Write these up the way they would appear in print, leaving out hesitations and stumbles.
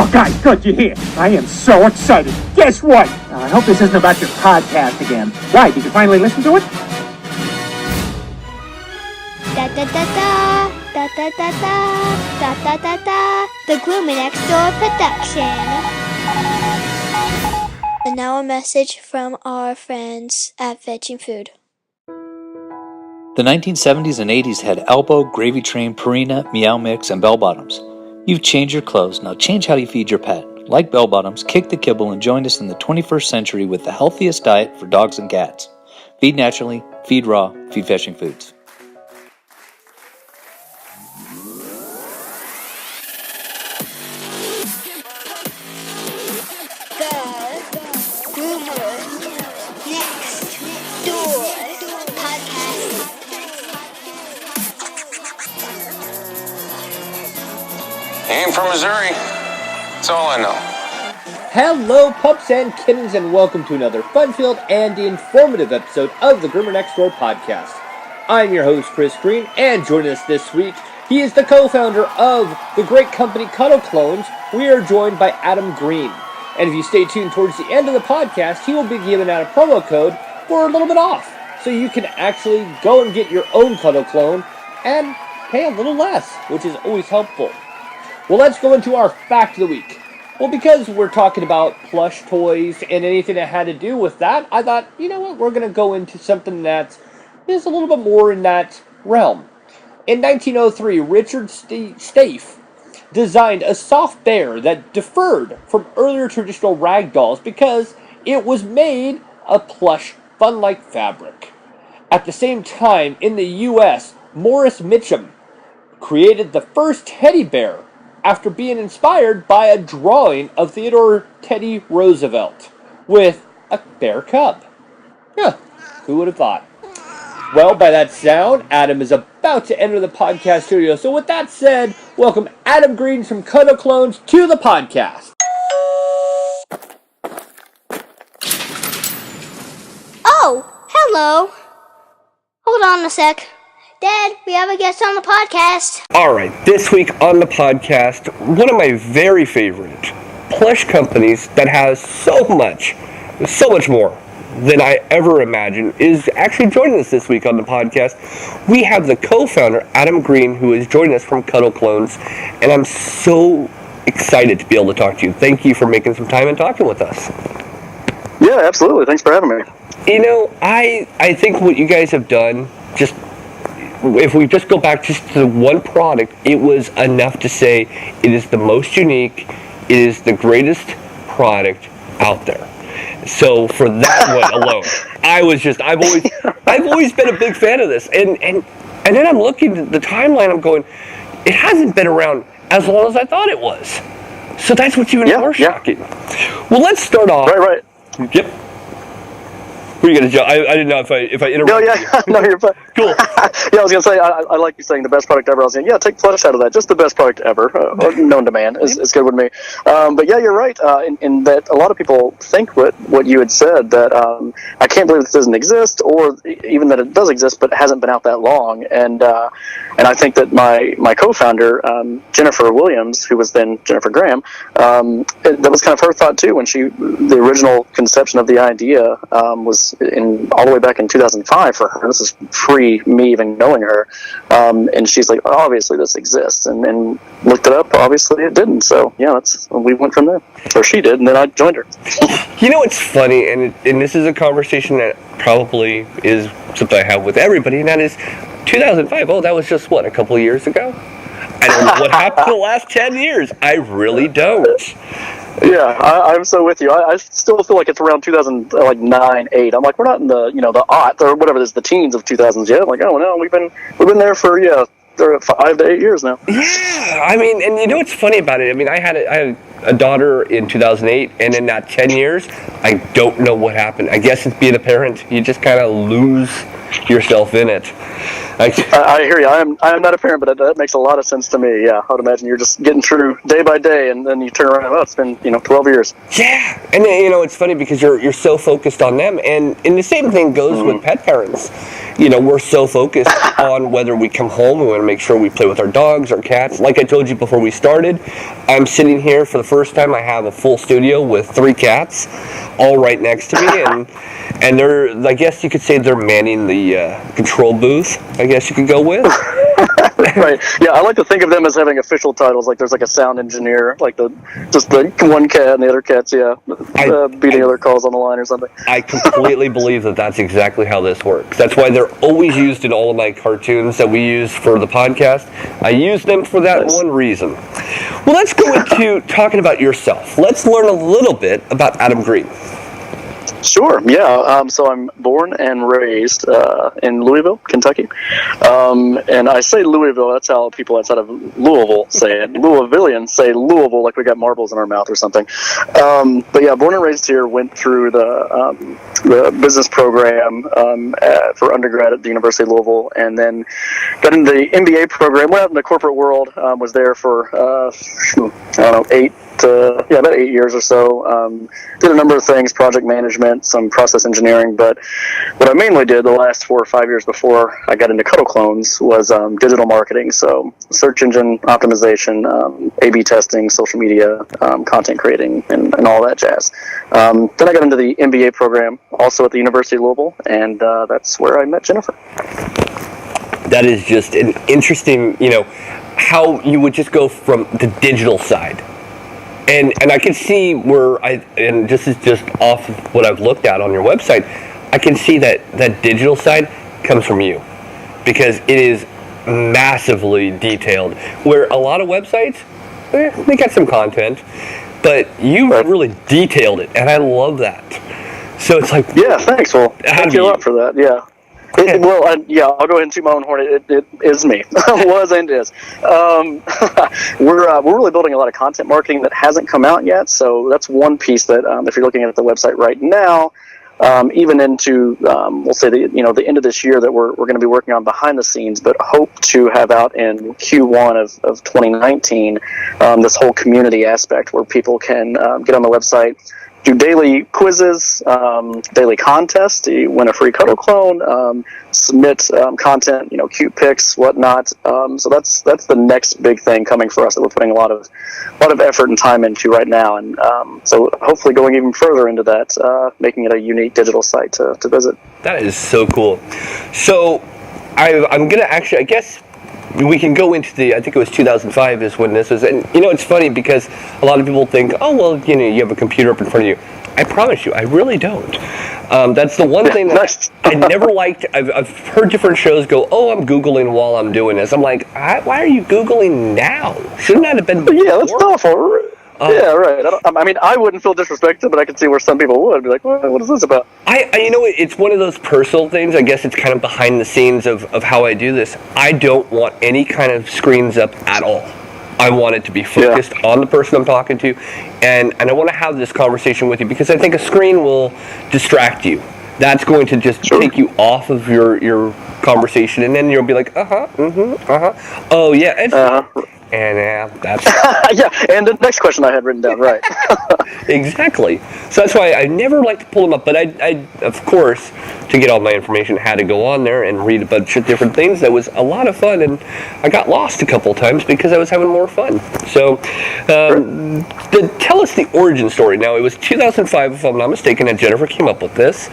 Oh, guys, good, you're here. I am so excited. Guess what? I hope this isn't about your podcast again. Why, did you finally listen to it? Da-da-da-da, da-da-da-da, da-da-da-da, the Gloomy Next Door production. And now a message from our friends at Fetching Food. The 1970s and 80s had elbow, gravy train, Purina, meow mix, and bell bottoms. You've changed your clothes, now change how you feed your pet. Like bell bottoms, kick the kibble and join us in the 21st century with the healthiest diet for dogs and cats. Feed naturally, feed raw, feed Fetching Foods. I'm from Missouri. That's all I know. Hello, pups and kittens, and welcome to another fun-filled and informative episode of the Groomer Next Door podcast. I'm your host, Chris Greene, and joining us this week, he is the co-founder of the great company Cuddle Clones. We are joined by Adam Greene. And if you stay tuned towards the end of the podcast, he will be giving out a promo code for a little bit off. So you can actually go and get your own Cuddle Clone and pay a little less, which is always helpful. Well, let's go into our fact of the week. Well, because we're talking about plush toys and anything that had to do with that, I thought, you know what, we're going to go into something that is a little bit more in that realm. In 1903, Richard Staife designed a soft bear that differed from earlier traditional rag dolls because it was made of plush, fun-like fabric. At the same time, in the U.S., Morris Mitchum created the first teddy bear after being inspired by a drawing of Theodore Teddy Roosevelt with a bear cub. Who would have thought? Well, by that sound, Adam is about to enter the podcast studio. So with that said, welcome Adam Greene from Cuddle Clones to the podcast. Oh, hello. Hold on a sec. Dad, we have a guest on the podcast. All right, this week on the podcast, one of my very favorite plush companies that has so much more than I ever imagined is actually joining us this week on the podcast. We have the co-founder, Adam Greene, who is joining us from Cuddle Clones, and I'm so excited to be able to talk to you. Thank you for making some time and talking with us. Yeah, absolutely. Thanks for having me. You know, I think what you guys have done, just if we just go back just to one product, it was enough to say it is the most unique, it is the greatest product out there. So for that one alone, I've always been a big fan of this. And then I'm looking at the timeline, I'm going, it hasn't been around as long as I thought it was. So that's what's even more shocking. Well, let's start off. Right. Yep. Who are you going to jump? I didn't know if I interrupted you. No, you're fine. Cool. Yeah, I was going to say, I like you saying the best product ever. I was saying, take plush out of that. Just the best product ever. Known to man is good with me. But yeah, you're right in that a lot of people think what you had said, that I can't believe this doesn't exist, or even that it does exist but hasn't been out that long. And I think that my co-founder, Jennifer Williams, who was then Jennifer Graham, that was kind of her thought too when the original conception of the idea was all the way back in 2005 for her. This is pre me even knowing her, and she's like, obviously this exists, and looked it up. Obviously it didn't. So yeah, we went from there, or she did, and then I joined her. You know, it's funny, and this is a conversation that probably is something I have with everybody, and that is 2005. Oh, that was just a couple of years ago. I don't know what happened the last 10 years. I really don't. Yeah, I'm so with you. I still feel like it's around 2009, 8. I'm like, we're not in the the aughts or whatever it is, the teens of 2000s yet. I'm like, oh no, we've been there for 5 to 8 years now. Yeah, I mean, and you know what's funny about it? I mean, I had a daughter in 2008, and in that 10 years, I don't know what happened. I guess it's being a parent. You just kind of lose yourself in it. I hear you. I am not a parent, but that makes a lot of sense to me. Yeah, I would imagine you're just getting through day by day, and then you turn around. Oh, it's been 12 years. Yeah, and it's funny because you're so focused on them, and the same thing goes with pet parents. We're so focused on whether we come home, we want to make sure we play with our dogs, our cats. Like I told you before we started, I'm sitting here for the first time. I have a full studio with 3 cats, all right next to me, and they're, I guess you could say they're manning the control booth, I guess you could go with. Right. Yeah, I like to think of them as having official titles. Like there's like a sound engineer, like the one cat and the other cats, beating other calls on the line or something. I completely believe that that's exactly how this works. That's why they're always used in all of my cartoons that we use for the podcast. I use them for that one reason. Well, let's go into talking about yourself. Let's learn a little bit about Adam Greene. Sure, yeah. So I'm born and raised in Louisville, Kentucky. And I say Louisville, that's how people outside of Louisville say it. Louisvillians say Louisville like we got marbles in our mouth or something. But yeah, born and raised here, went through the business program for undergrad at the University of Louisville, and then got into the MBA program, went out in the corporate world, was there for, about 8 years or so. Did a number of things, project management, some process engineering, but what I mainly did the last 4 or 5 years before I got into Cuddle Clones was digital marketing, so search engine optimization, A/B testing, social media, content creating, and all that jazz. Then I got into the MBA program, also at the University of Louisville, and that's where I met Jennifer. That is just an interesting, how you would just go from the digital side. And I can see and this is just off of what I've looked at on your website, I can see that digital side comes from you, because it is massively detailed, where a lot of websites, they got some content, but you really detailed it, and I love that. So it's like... Yeah, thanks. Well, thank you a lot for that, yeah. I'll go ahead and toot my own horn. It is me. Was and is. We're really building a lot of content marketing that hasn't come out yet. So that's one piece that if you're looking at the website right now, even into we'll say the end of this year, that we're going to be working on behind the scenes, but hope to have out in Q1 of 2019 this whole community aspect where people can get on the website, do daily quizzes, daily contests. You win a free Cuddle Clone, submit content, cute pics, whatnot. So that's the next big thing coming for us that we're putting a lot of effort and time into right now, and so hopefully going even further into that, making it a unique digital site to visit. That is so cool. So I'm gonna actually, I guess we can go into I think it was 2005 is when this was, and it's funny because a lot of people think, oh well, you have a computer up in front of you. I promise you, I really don't. That's the one thing that I never liked. I've heard different shows go, oh, I'm Googling while I'm doing this. I'm like, why are you Googling now? Shouldn't that have been before? Yeah, that's awful. Yeah, right. I wouldn't feel disrespected, but I could see where some people would be like, what is this about? It's one of those personal things. I guess it's kind of behind the scenes of how I do this. I don't want any kind of screens up at all. I want it to be focused on the person I'm talking to, and I want to have this conversation with you, because I think a screen will distract you. That's going to just take you off of your conversation, and then you'll be like, oh yeah, and that's yeah. And the next question I had written down, right? Exactly. So that's why I never like to pull them up, but I of course, to get all my information, had to go on there and read a bunch of different things. That was a lot of fun, and I got lost a couple of times because I was having more fun. So, tell us the origin story. Now, it was 2005, if I'm not mistaken, that Jennifer came up with this,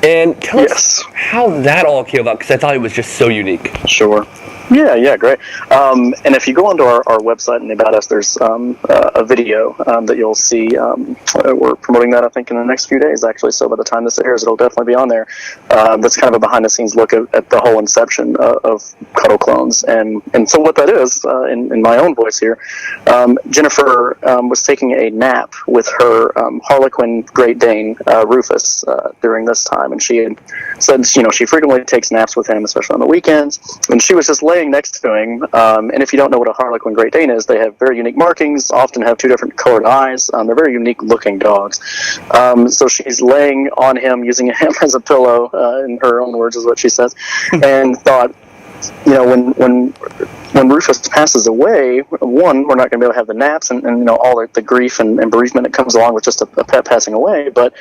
and tell us how that all came about, because I thought it was just so unique. Sure. Yeah, great. And if you go onto our website and About Us, there's a video that you'll see. We're promoting that, I think, in the next few days, actually. So by the time this airs, it'll definitely be on there. That's kind of a behind-the-scenes look at the whole inception of Cuddle Clones. And so what that is, in my own voice here, Jennifer was taking a nap with her Harlequin Great Dane Rufus during this time. And she had said, she frequently takes naps with him, especially on the weekends. And she was just laying laying next to him, and if you don't know what a Harlequin Great Dane is, they have very unique markings, often have 2 different colored eyes. They're very unique looking dogs. So she's laying on him, using him as a pillow, in her own words is what she says, and thought, when Rufus passes away, one, we're not going to be able to have the naps and all the grief and bereavement that comes along with just a pet passing away. But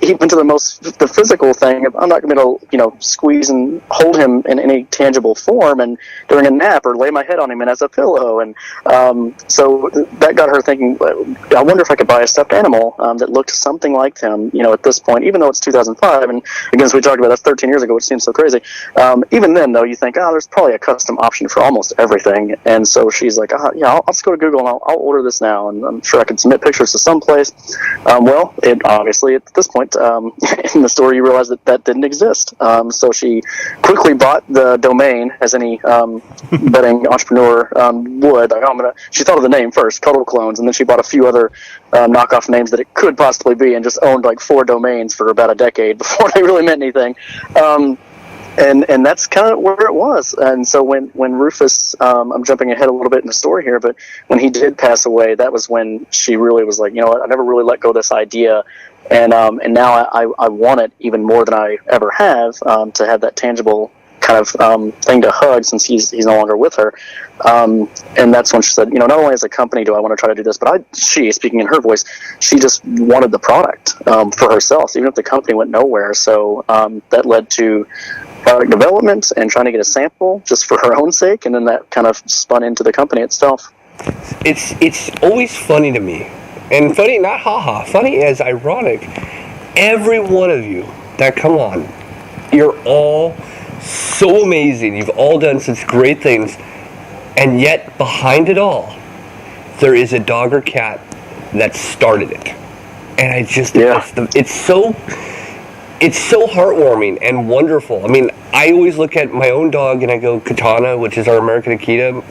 even to the physical thing, I'm not going to be able to squeeze and hold him in any tangible form and during a nap or lay my head on him and as a pillow. And so that got her thinking, I wonder if I could buy a stuffed animal that looked something like him. At this point, even though it's 2005, and again, as we talked about, that's 13 years ago, which seems so crazy. Even then, though, you think, there's probably a custom option for almost everything. And so she's like, I'll just go to Google and I'll order this now, and I'm sure I can submit pictures to someplace. Well, it obviously at this point in the story you realize that didn't exist. So she quickly bought the domain, as any budding entrepreneur would. She thought of the name first, Cuddle Clones, and then she bought a few other knockoff names that it could possibly be, and just owned like 4 domains for about a decade before they really meant anything. And that's kind of where it was. And so when Rufus, I'm jumping ahead a little bit in the story here, but when he did pass away, that was when she really was like, I never really let go of this idea. And now I want it even more than I ever have, to have that tangible kind of thing to hug, since he's no longer with her. And that's when she said, not only as a company do I want to try to do this, but she, speaking in her voice, she just wanted the product for herself, even if the company went nowhere. So that led to product development and trying to get a sample just for her own sake, and then that kind of spun into the company itself. It's always funny to me, and funny, not haha, funny as ironic. Every one of you that come on, you're all so amazing. You've all done such great things, and yet behind it all, there is a dog or cat that started it. And I just, it's so heartwarming and wonderful. I mean, I always look at my own dog and I go, Katana, which is our American Akita.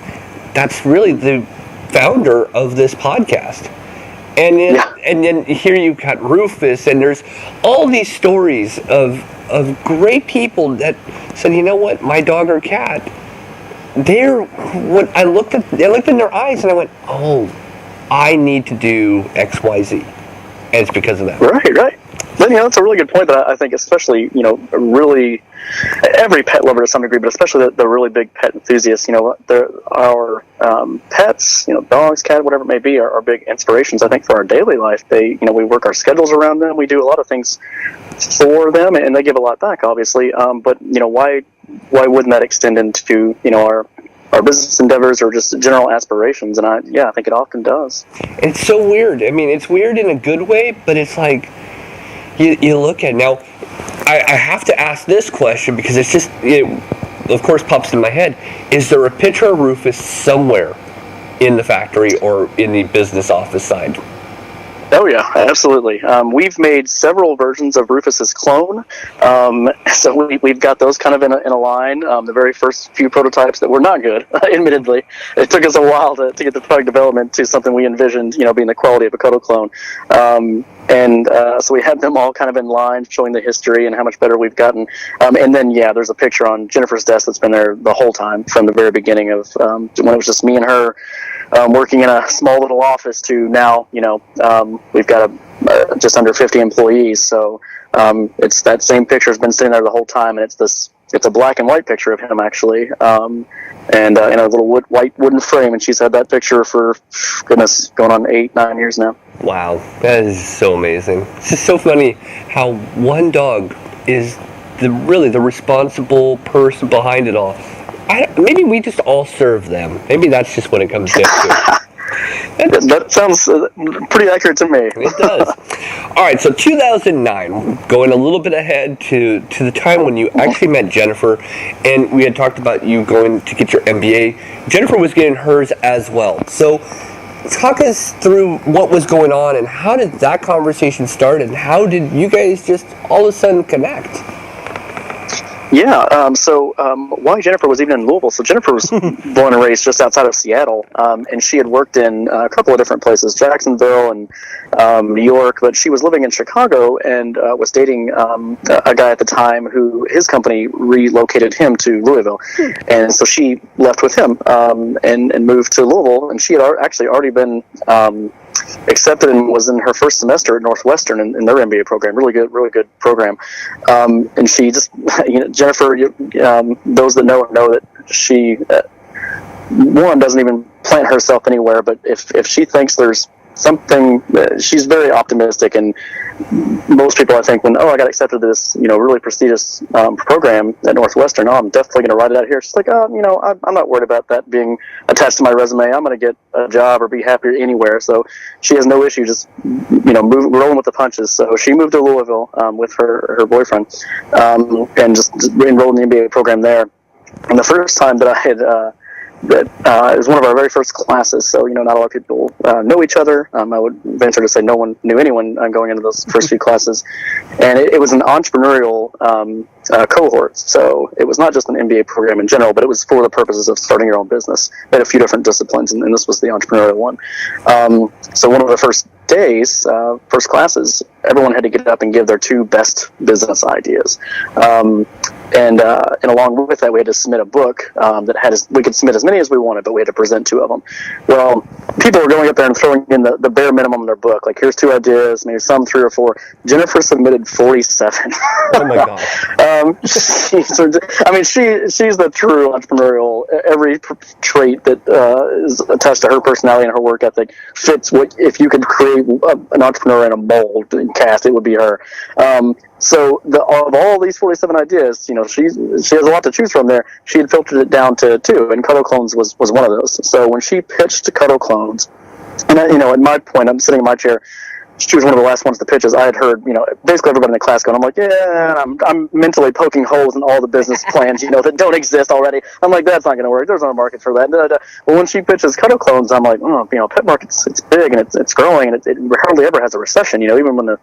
That's really the founder of this podcast. And then here you've got Rufus, and there's all these stories of great people that said, you know what, my dog or cat, I looked in their eyes and I went, oh, I need to do X, Y, Z. And it's because of that. Right. Then, that's a really good point that I think especially, really every pet lover to some degree, but especially the really big pet enthusiasts, our pets, dogs, cat, whatever it may be, are big inspirations, I think, for our daily life. We work our schedules around them. We do a lot of things for them, and they give a lot back, obviously. But, why wouldn't that extend into, our business endeavors or just general aspirations? And I think it often does. It's so weird. I mean, it's weird in a good way, but it's like, you look at now. I have to ask this question because it's just, of course, pops in my head. Is there a picture of Rufus somewhere in the factory or in the business office side? Oh yeah, absolutely. We've made several versions of Rufus's clone, so we've got those kind of in a line. The very first few prototypes that were not good, admittedly. It took us a while to get the product development to something we envisioned, being the quality of a Cuddle clone. So we had them all kind of in line, showing the history and how much better we've gotten. And then, there's a picture on Jennifer's desk that's been there the whole time from the very beginning of when it was just me and her working in a small little office to now, we've got just under 50 employees. So it's that same picture has been sitting there the whole time, and it's a black and white picture of him, actually, and in a little white wooden frame, and she's had that picture for, goodness, going on 8-9 years now. Wow, that is so amazing. It's just so funny how one dog is the responsible person behind it all. Maybe we just all serve them. Maybe that's just what it comes down to. That sounds pretty accurate to me. It does. All right, so 2009, going a little bit ahead to the time when you actually met Jennifer, and we had talked about you going to get your MBA. Jennifer was getting hers as well. So talk us through what was going on, and how did that conversation start, and how did you guys just all of a sudden connect? Why Jennifer was even in Louisville. So Jennifer was born and raised just outside of Seattle, and she had worked in a couple of different places, Jacksonville and New York, but she was living in Chicago and was dating a guy at the time who his company relocated him to Louisville. And so she left with him and moved to Louisville, and she had actually already been accepted and was in her first semester at Northwestern in their MBA program. Really good program. And she just, Jennifer, those that know that she, one, doesn't even plant herself anywhere, but if she thinks there's something, she's very optimistic, and most people, I think, when I got accepted to this really prestigious program at Northwestern, I'm definitely going to write it out here. She's like, I'm not worried about that being attached to my resume. I'm going to get a job or be happier anywhere. So she has no issue just rolling with the punches. So she moved to Louisville with her boyfriend and just enrolled in the MBA program there. And the first time that I had it was one of our very first classes, so not a lot of people know each other. I would venture to say no one knew anyone going into those first few classes, and it was an entrepreneurial cohort. So it was not just an MBA program in general, but it was for the purposes of starting your own business. They had a few different disciplines, and this was the entrepreneurial one. So one of the first days, first classes, everyone had to get up and give their 2 best business ideas. And along with that, we had to submit a book we could submit as many as we wanted, but we had to present 2 of them. Well, people were going up there and throwing in the bare minimum in their book. Like, here's 2 ideas, maybe some 3 or 4. Jennifer submitted 47. Oh my God. She's the true entrepreneurial. Every trait that is attached to her personality and her work ethic fits if you could create an entrepreneur in a mold and cast, it would be her. So of all these 47 ideas, she has a lot to choose from there. She had filtered it down to 2, and Cuddle Clones was one of those. So when she pitched Cuddle Clones, and at my point, I'm sitting in my chair. She was one of the last ones to pitch. As I had heard, basically everybody in the class going, I'm like, yeah, I'm mentally poking holes in all the business plans, that don't exist already. I'm like, that's not going to work. There's no market for that. Well, when she pitches Cuddle Clones, I'm like, pet market's it's big and it's growing, and it hardly ever has a recession. Even when the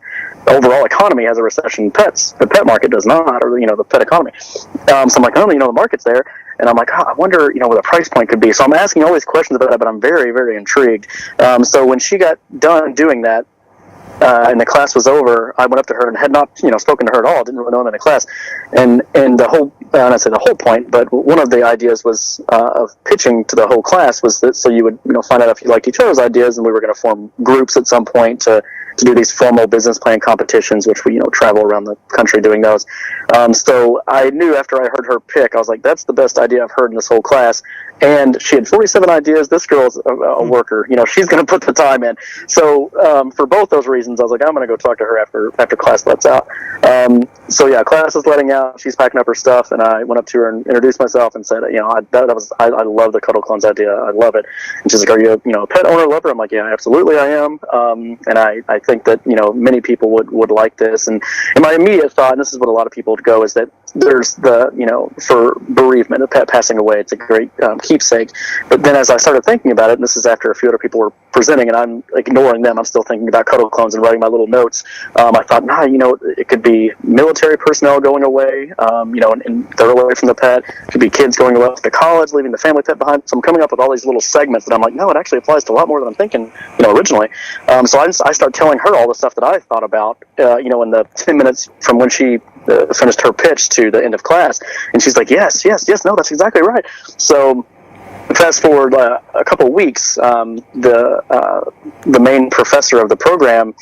overall economy has a recession, the pet market does not, or the pet economy. So I'm like, the market's there. And I'm like, I wonder, what the price point could be. So I'm asking all these questions about that, but I'm very, very intrigued. So when she got done doing that, and the class was over, I went up to her and had not, spoken to her at all. Didn't really know him in the class, and the whole, and I say the whole point, but one of the ideas was of pitching to the whole class was that so you would, find out if you liked each other's ideas, and we were going to form groups at some point to do these formal business plan competitions, which we, travel around the country doing those. So I knew after I heard her pick, I was like, that's the best idea I've heard in this whole class. And she had 47 ideas. This girl's a worker. She's going to put the time in. So for both those reasons, I was like, I'm going to go talk to her after class lets out. So yeah, class is letting out. She's packing up her stuff, and I went up to her and introduced myself and said, I love the Cuddle Clones idea. I love it. And she's like, are you a pet owner lover? I'm like, yeah, absolutely, I am. And I think that many people would like this. And my immediate thought, and this is what a lot of people would go, is that there's for bereavement, a pet passing away, it's a great keepsake. But then as I started thinking about it, and this is after a few other people were presenting, and I'm ignoring them, I'm still thinking about Cuddle Clones and writing my little notes. I thought, it could be military personnel going away, and they're away from the pet. It could be kids going away to college, leaving the family pet behind. So I'm coming up with all these little segments that I'm like, no, it actually applies to a lot more than I'm thinking, originally. So I start telling her all the stuff that I thought about, in the 10 minutes from when she finished her pitch to the end of class, and she's like, yes, no, that's exactly right. So fast forward a couple of weeks, the main professor of the program,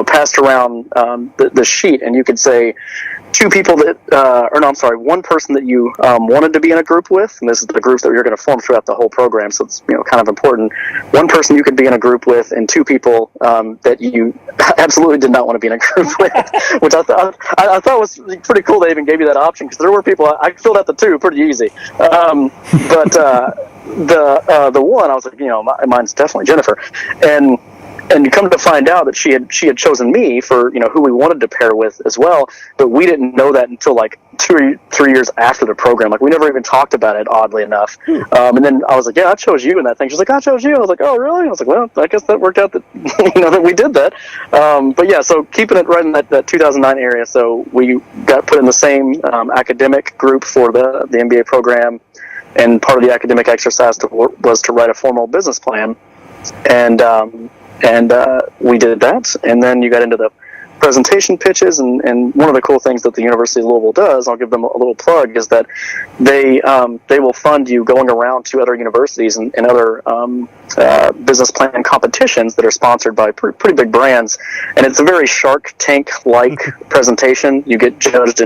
passed around the sheet, and you could say 2 people that, one person that you wanted to be in a group with, and this is the groups that you're going to form throughout the whole program, so it's kind of important. 1 person you could be in a group with, and 2 people that you absolutely did not want to be in a group with, which I thought was pretty cool. They even gave you that option, because there were people I filled out the 2 pretty easy, but the one I was like, mine's definitely Jennifer, and And you come to find out that she had chosen me for, who we wanted to pair with as well, but we didn't know that until like 3 years after the program. Like, we never even talked about it, oddly enough. And then I was like, yeah, I chose you in that thing. She's like, I chose you. I was like, oh, really? I was like, well, I guess that worked out that, that we did that. But yeah, so keeping it right in that 2009 area. So we got put in the same academic group for the MBA program. And part of the academic exercise was to write a formal business plan. And we did that, and then you got into the presentation pitches, and one of the cool things that the University of Louisville does, I'll give them a little plug, is that they will fund you going around to other universities and other business plan competitions that are sponsored by pretty big brands, and it's a very Shark Tank-like presentation. You get judged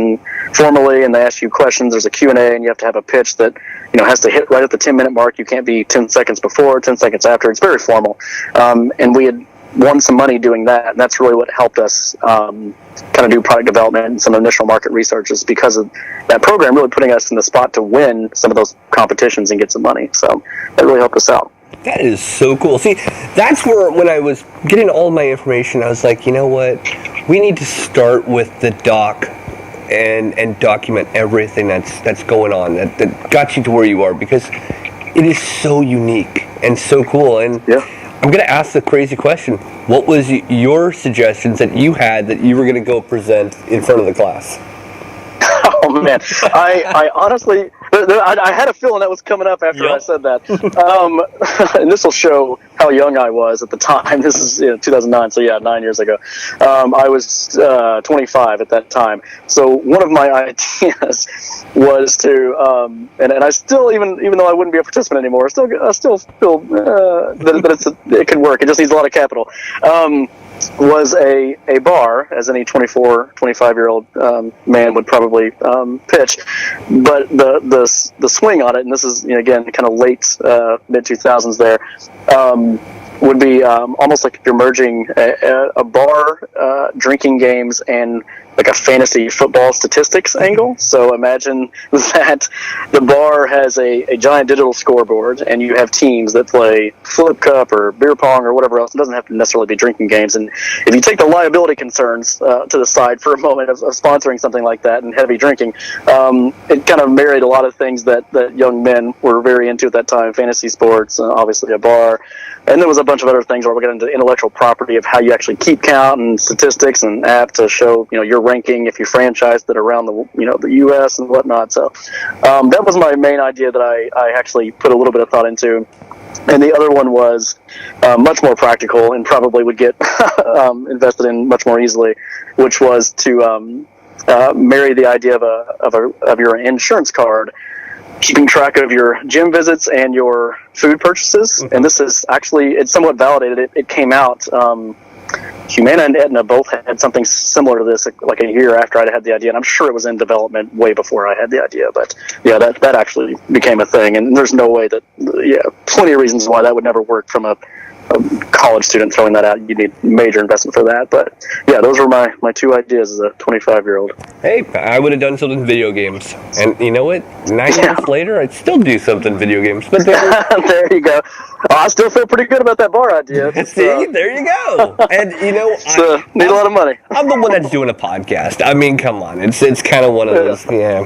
formally, and they ask you questions. There's a Q&A, and you have to have a pitch that has to hit right at the 10-minute mark. You can't be 10 seconds before, 10 seconds after. It's very formal. And we had won some money doing that, and that's really what helped us kind of do product development and some initial market research, is because of that program really putting us in the spot to win some of those competitions and get some money. So that really helped us out. That is so cool. See, that's where, when I was getting all my information, I was like, you know what? We need to start with the doc and document everything that's going on that got you to where you are, because it is so unique and so cool. And I'm going to ask the crazy question. What was your suggestions that you had that you were going to go present in front of the class? Oh, man. I honestly, I had a feeling that was coming up after I said that. And this will show how young I was at the time. This is 2009, so 9 years ago. I was 25 at that time. So one of my ideas was to, and I still, even though I wouldn't be a participant anymore, I still feel that it could work. It just needs a lot of capital. Was a bar, as any 24, 25-year-old man would probably pitch. But the swing on it, and this is, again, kind of late mid-2000s there, would be almost like you're merging a bar, drinking games, and like a fantasy football statistics angle. So imagine that the bar has a giant digital scoreboard, and you have teams that play flip cup or beer pong or whatever else. It doesn't have to necessarily be drinking games. And if you take the liability concerns to the side for a moment of sponsoring something like that and heavy drinking, it kind of married a lot of things that young men were very into at that time: fantasy sports, obviously a bar. And there was a bunch of other things where we got into intellectual property of how you actually keep count and statistics and app to show, your ranking if you franchised it around the U.S. and whatnot. So that was my main idea that I actually put a little bit of thought into. And the other one was much more practical and probably would get invested in much more easily, which was to marry the idea of your insurance card, keeping track of your gym visits and your food purchases. Mm-hmm. And this is actually, it's somewhat validated. It came out, Humana and Aetna both had something similar to this like a year after I'd had the idea, and I'm sure it was in development way before I had the idea, but that actually became a thing. And there's no way that, plenty of reasons why that would never work from a college student throwing that out. You need major investment for that. But those were my two ideas as a 25-year-old. Hey, I would have done something in video games, and you know what? 9 years later, I'd still do something in video games. But there you go. I still feel pretty good about that bar idea. See, there you go. And need a lot of money. I'm the one that's doing a podcast. I mean, come on, it's kind of one of those. Yeah.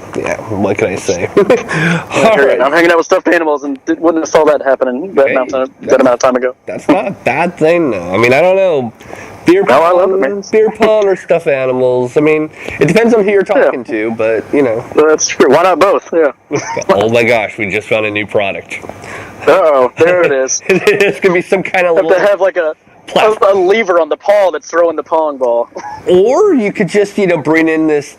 What can I say? Right. I'm hanging out with stuffed animals, and wouldn't have saw that happening that amount of time ago. That's not a bad thing, though. I mean, I don't know. Beer pong or stuffed animals. I mean, it depends on who you're talking to, but that's true. Why not both? Yeah. Oh my gosh, we just found a new product. Oh, there it is. It's gonna be some kind of. Have to have like a lever on the paw that's throwing the pong ball. Or you could just bring in this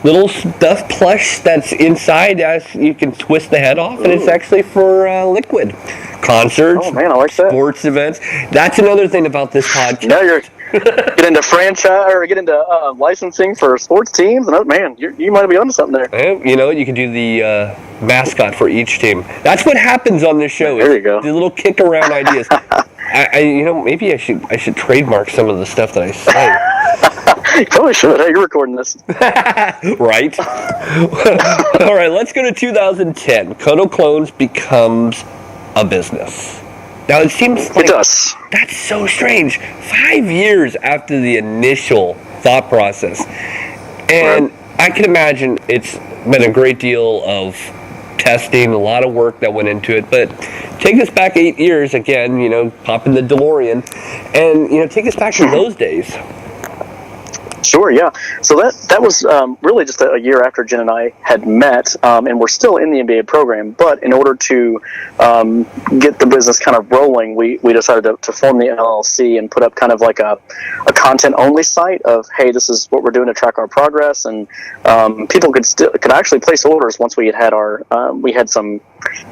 little stuffed plush that's inside, as you can twist the head off, and it's actually for liquid concerts. Oh man, I like that. Sports events. That's another thing about this podcast. Now you're get into franchise or get into licensing for sports teams, and man, you might be onto something there. You can do the mascot for each team. That's what happens on this show. There you go. The little kick around ideas. Maybe I should trademark some of the stuff that I say. You probably should. Hey, you're recording this. Right. All right, let's go to 2010. Cuddle Clones becomes a business. Now it seems like It does. that's so strange. 5 years after the initial thought process, and I can imagine it's been a great deal of testing, a lot of work that went into it. But take us back 8 years again. Pop in the DeLorean, and take us back to those days. Sure, yeah. So that was really just a year after Jen and I had met, and we're still in the MBA program. But in order to get the business kind of rolling, we decided to form the LLC and put up kind of like a content-only site of, hey, this is what we're doing to track our progress, and people could actually place orders once we had our we had some,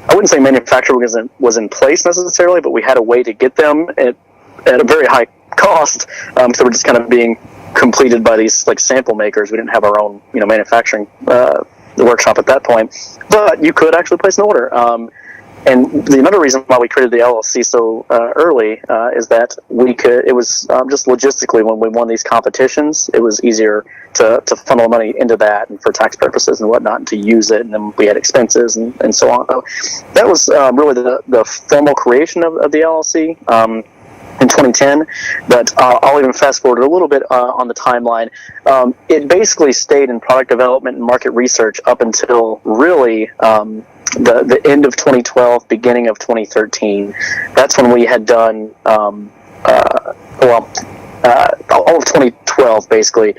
I wouldn't say manufacturing was in place necessarily, but we had a way to get them at a very high cost, so we're just kind of being completed by these like sample makers. We didn't have our own manufacturing workshop at that point, but you could actually place an order. And another reason why we created the LLC so early is that we could. It was just logistically, when we won these competitions, it was easier to funnel money into that and for tax purposes and whatnot, and to use it. And then we had expenses and so on. So that was really the formal creation of the LLC. In 2010, but I'll even fast forward a little bit on the timeline. It basically stayed in product development and market research up until really the end of 2012, beginning of 2013. That's when we had done all of 2012 basically.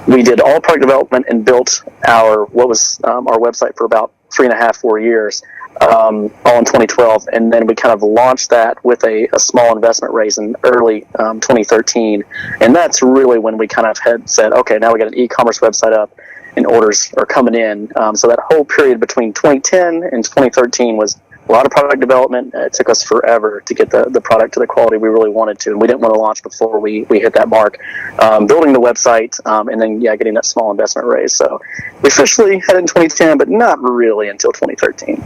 We did all product development and built our website for about 3.5-4 years. All in 2012, and then we kind of launched that with a small investment raise in early 2013, and that's really when we kind of had said, okay, now we got an e-commerce website up, and orders are coming in. So that whole period between 2010 and 2013 was a lot of product development. It took us forever to get the product to the quality we really wanted to, and we didn't want to launch before we hit that mark. Building the website, and then getting that small investment raise. So we officially had it in 2010, but not really until 2013.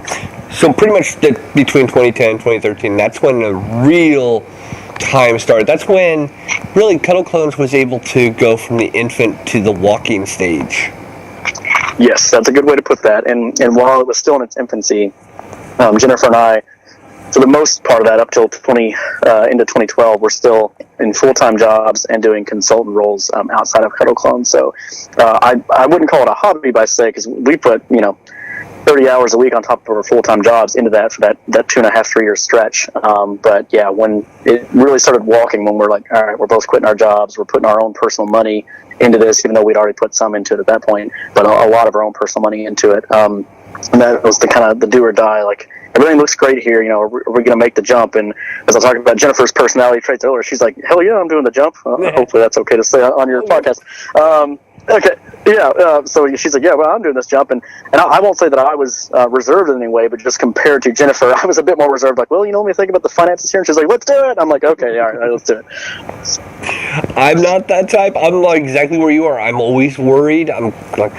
So pretty much between 2010 and 2013, that's when the real time started. That's when really Cuddle Clones was able to go from the infant to the walking stage. Yes, that's a good way to put that. And while it was still in its infancy, Jennifer and I, for the most part of that, up till into 2012, we're still in full-time jobs and doing consultant roles outside of Cuddle Clones. So I wouldn't call it a hobby by say, because we put 30 hours a week on top of our full-time jobs into that for that 2.5-3 year stretch. But yeah, when it really started walking, when we're like, all right, we're both quitting our jobs, we're putting our own personal money into this, even though we'd already put some into it at that point, but a lot of our own personal money into it. And that was the kind of the do or die. Like, everything looks great here. Are we going to make the jump? And as I was talking about Jennifer's personality traits earlier, she's like, hell yeah, I'm doing the jump. Hopefully that's okay to say on your podcast. Okay. Yeah. So she's like, yeah, well, I'm doing this jump. And I won't say that I was reserved in any way, but just compared to Jennifer, I was a bit more reserved. Like, well, let me think about the finances here. And she's like, let's do it. I'm like, okay, all right, let's do it. I'm not that type. I'm like exactly where you are. I'm always worried. I'm like,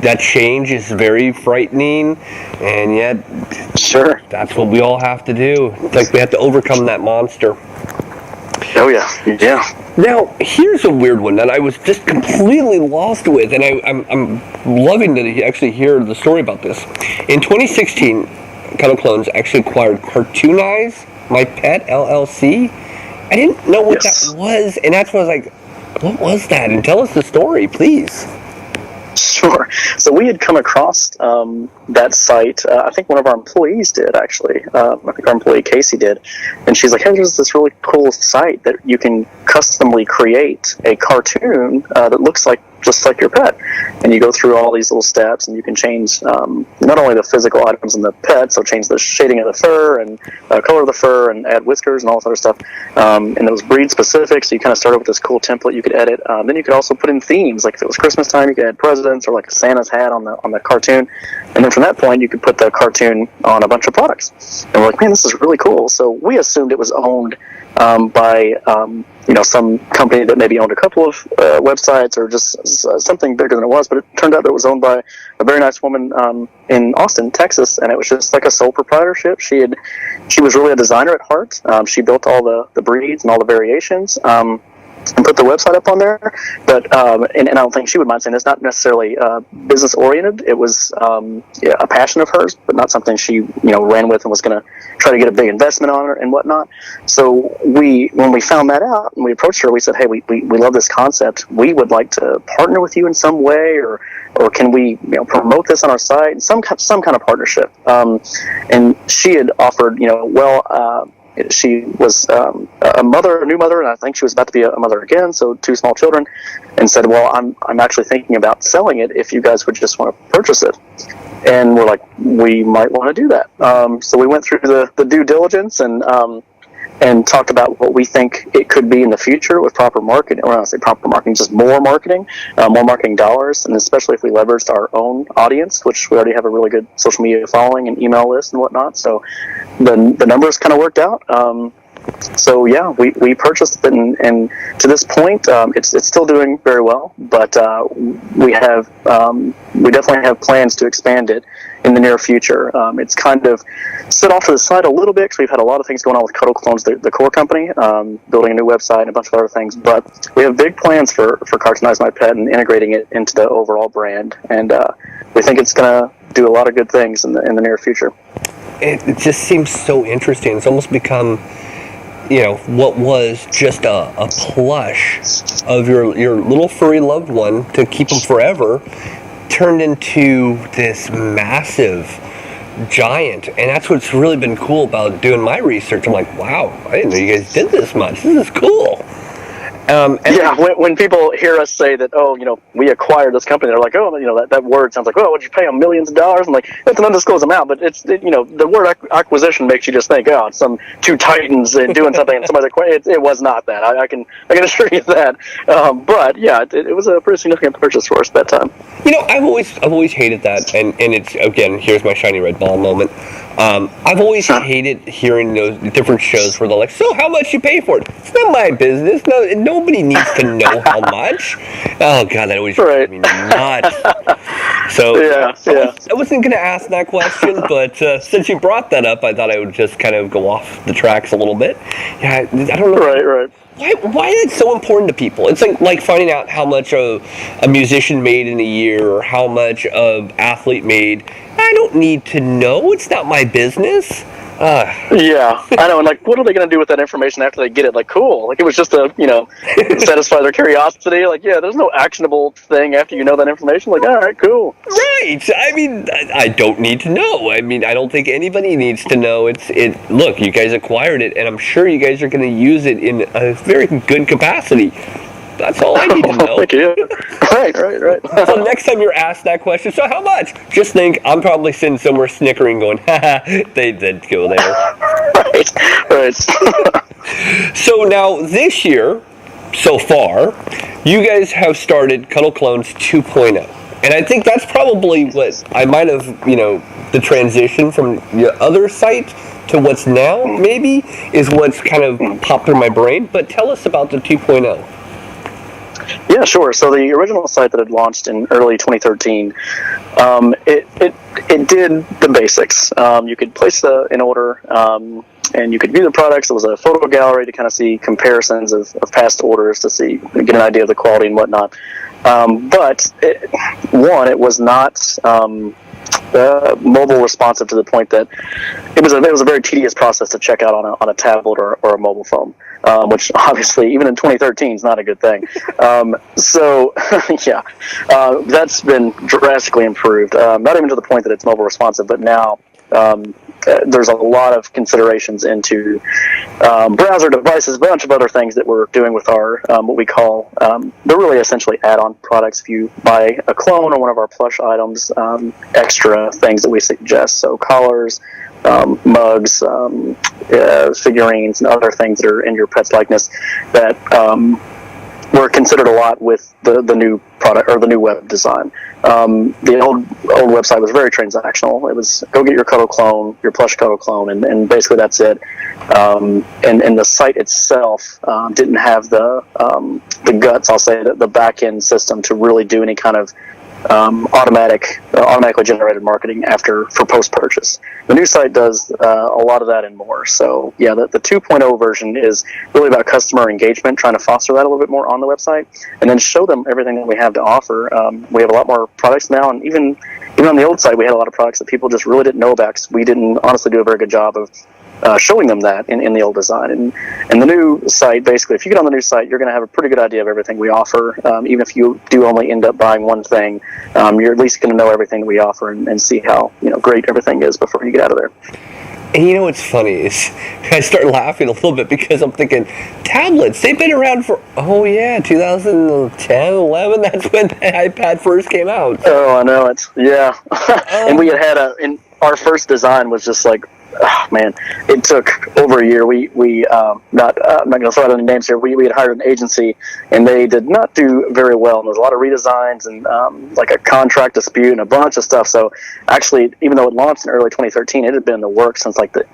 that change is very frightening, and yet, sure, that's what we all have to do. It's like we have to overcome that monster. Oh yeah. Now, here's a weird one that I was just completely lost with, and I'm loving to actually hear the story about this. In 2016, Cuddle Clones actually acquired Cartoonize My Pet LLC. I didn't know what that was, and that's why I was like, what was that? And tell us the story, please. Sure. So we had come across that site. I think one of our employees did, actually. I think our employee Casey did. And she's like, hey, there's this really cool site that you can customly create a cartoon that looks just like your pet. And you go through all these little steps, and you can change not only the physical items in the pet, so change the shading of the fur and color of the fur and add whiskers and all this other stuff. And it was breed specific, so you kind of started with this cool template you could edit. Then you could also put in themes, like if it was Christmas time, you could add presents or like a Santa's hat on the cartoon. And then from that point, you could put the cartoon on a bunch of products. And we're like, man, this is really cool. So we assumed it was owned by some company that maybe owned a couple of websites or just something bigger than it was, but it turned out that it was owned by a very nice woman in Austin, Texas, and it was just like a sole proprietorship. She was really a designer at heart. She built all the breeds and all the variations. and put the website up on there. But and I don't think she would mind saying it's not necessarily business oriented. It was a passion of hers, but not something she ran with and was going to try to get a big investment on her and whatnot. So when we found that out and we approached her, we said, hey, we love this concept. We would like to partner with you in some way, or can we promote this on our site and some kind of partnership. And she had offered, she was a new mother, and I think she was about to be a mother again, so 2 small children, and said, well, I'm actually thinking about selling it if you guys would just want to purchase it. And we're like, we might want to do that. So we went through the due diligence and talked about what we think it could be in the future with proper marketing, or I don't say proper marketing, just more marketing dollars, and especially if we leveraged our own audience, which we already have a really good social media following and email list and whatnot. So the numbers kind of worked out. So yeah, we purchased it, and to this point, it's still doing very well. But we definitely have plans to expand it in the near future. It's kind of set off to the side a little bit because we've had a lot of things going on with Cuddle Clones, the core company, building a new website and a bunch of other things. But we have big plans for Cartoonize My Pet and integrating it into the overall brand, and we think it's going to do a lot of good things in the near future. It just seems so interesting. It's almost become, what was just a plush of your little furry loved one to keep them forever turned into this massive giant. And that's what's really been cool about doing my research. I'm like, wow, I didn't know you guys did this much. This is cool. When people hear us say that, we acquired this company, they're like, that word sounds like, would you pay them millions of dollars? I'm like, that's an undisclosed amount, but it's, the word acquisition makes you just think, it's some 2 titans doing something, and somebody's acquired. It was not that. I can assure you that. But yeah, it was a pretty significant purchase for us at that time. I've always hated that, and it's, again, here's my shiny red ball moment. I've always hated hearing those different shows where they're like, so how much you pay for it? It's not my business. No, nobody needs to know how much. Oh God, that always drives me nuts. So I wasn't going to ask that question, but since you brought that up, I thought I would just kind of go off the tracks a little bit. Yeah, I don't know. Right. Why is it so important to people? It's like finding out how much a musician made in a year or how much an athlete made. I don't need to know. It's not my business. Yeah, I know. And what are they going to do with that information after they get it? Like, cool. Like, it was just to, satisfy their curiosity. Like, yeah, there's no actionable thing after you know that information. Like, all right, cool. Right. I mean, I don't need to know. I mean, I don't think anybody needs to know. Look, you guys acquired it, and I'm sure you guys are going to use it in a very good capacity. That's all I need to know. Thank you. Right. So next time you're asked that question, so how much? Just think, I'm probably sitting somewhere snickering going, they did go there. Right. So now, this year, so far, you guys have started Cuddle Clones 2.0. And I think that's probably what I might have, the transition from your other site to what's now, maybe, is what's kind of popped through my brain. But tell us about the 2.0. Yeah, sure. So the original site that had launched in early 2013, it did the basics. You could place an order, and you could view the products. It was a photo gallery to kind of see comparisons of past orders to get an idea of the quality and whatnot. But it was not mobile responsive to the point that it was a very tedious process to check out on a tablet or a mobile phone, which obviously even in 2013 is not a good thing. That's been drastically improved. Not even to the point that it's mobile responsive, but now there's a lot of considerations into browser devices, a bunch of other things that we're doing with our what we call they're really essentially add-on products. If you buy a clone or one of our plush items, extra things that we suggest, so collars, mugs, figurines, and other things that are in your pet's likeness that were considered a lot with the new product or the new web design. The old website was very transactional. It was go get your Cuddle Clone, your plush Cuddle Clone, and basically that's it. And the site itself didn't have the guts, I'll say, the back end system to really do any kind of automatically generated marketing for post-purchase. The new site does a lot of that and more. So yeah, the 2.0 version is really about customer engagement, trying to foster that a little bit more on the website, and then show them everything that we have to offer. We have a lot more products now, and even on the old site, we had a lot of products that people just really didn't know about, because we didn't honestly do a very good job of showing them that in the old design. And the new site, basically, if you get on the new site, you're going to have a pretty good idea of everything we offer. Even if you do only end up buying one thing, you're at least going to know everything that we offer and see how great everything is before you get out of there. And you know what's funny is I start laughing a little bit because I'm thinking, tablets, they've been around for, 2010, 11, that's when the iPad first came out. Oh, I know it. Yeah. And we had our first design was just like, oh, man, it took over a year. I'm not going to throw out any names here. We had hired an agency, and they did not do very well. And there was a lot of redesigns and like a contract dispute and a bunch of stuff. So actually, even though it launched in early 2013, it had been in the works since like the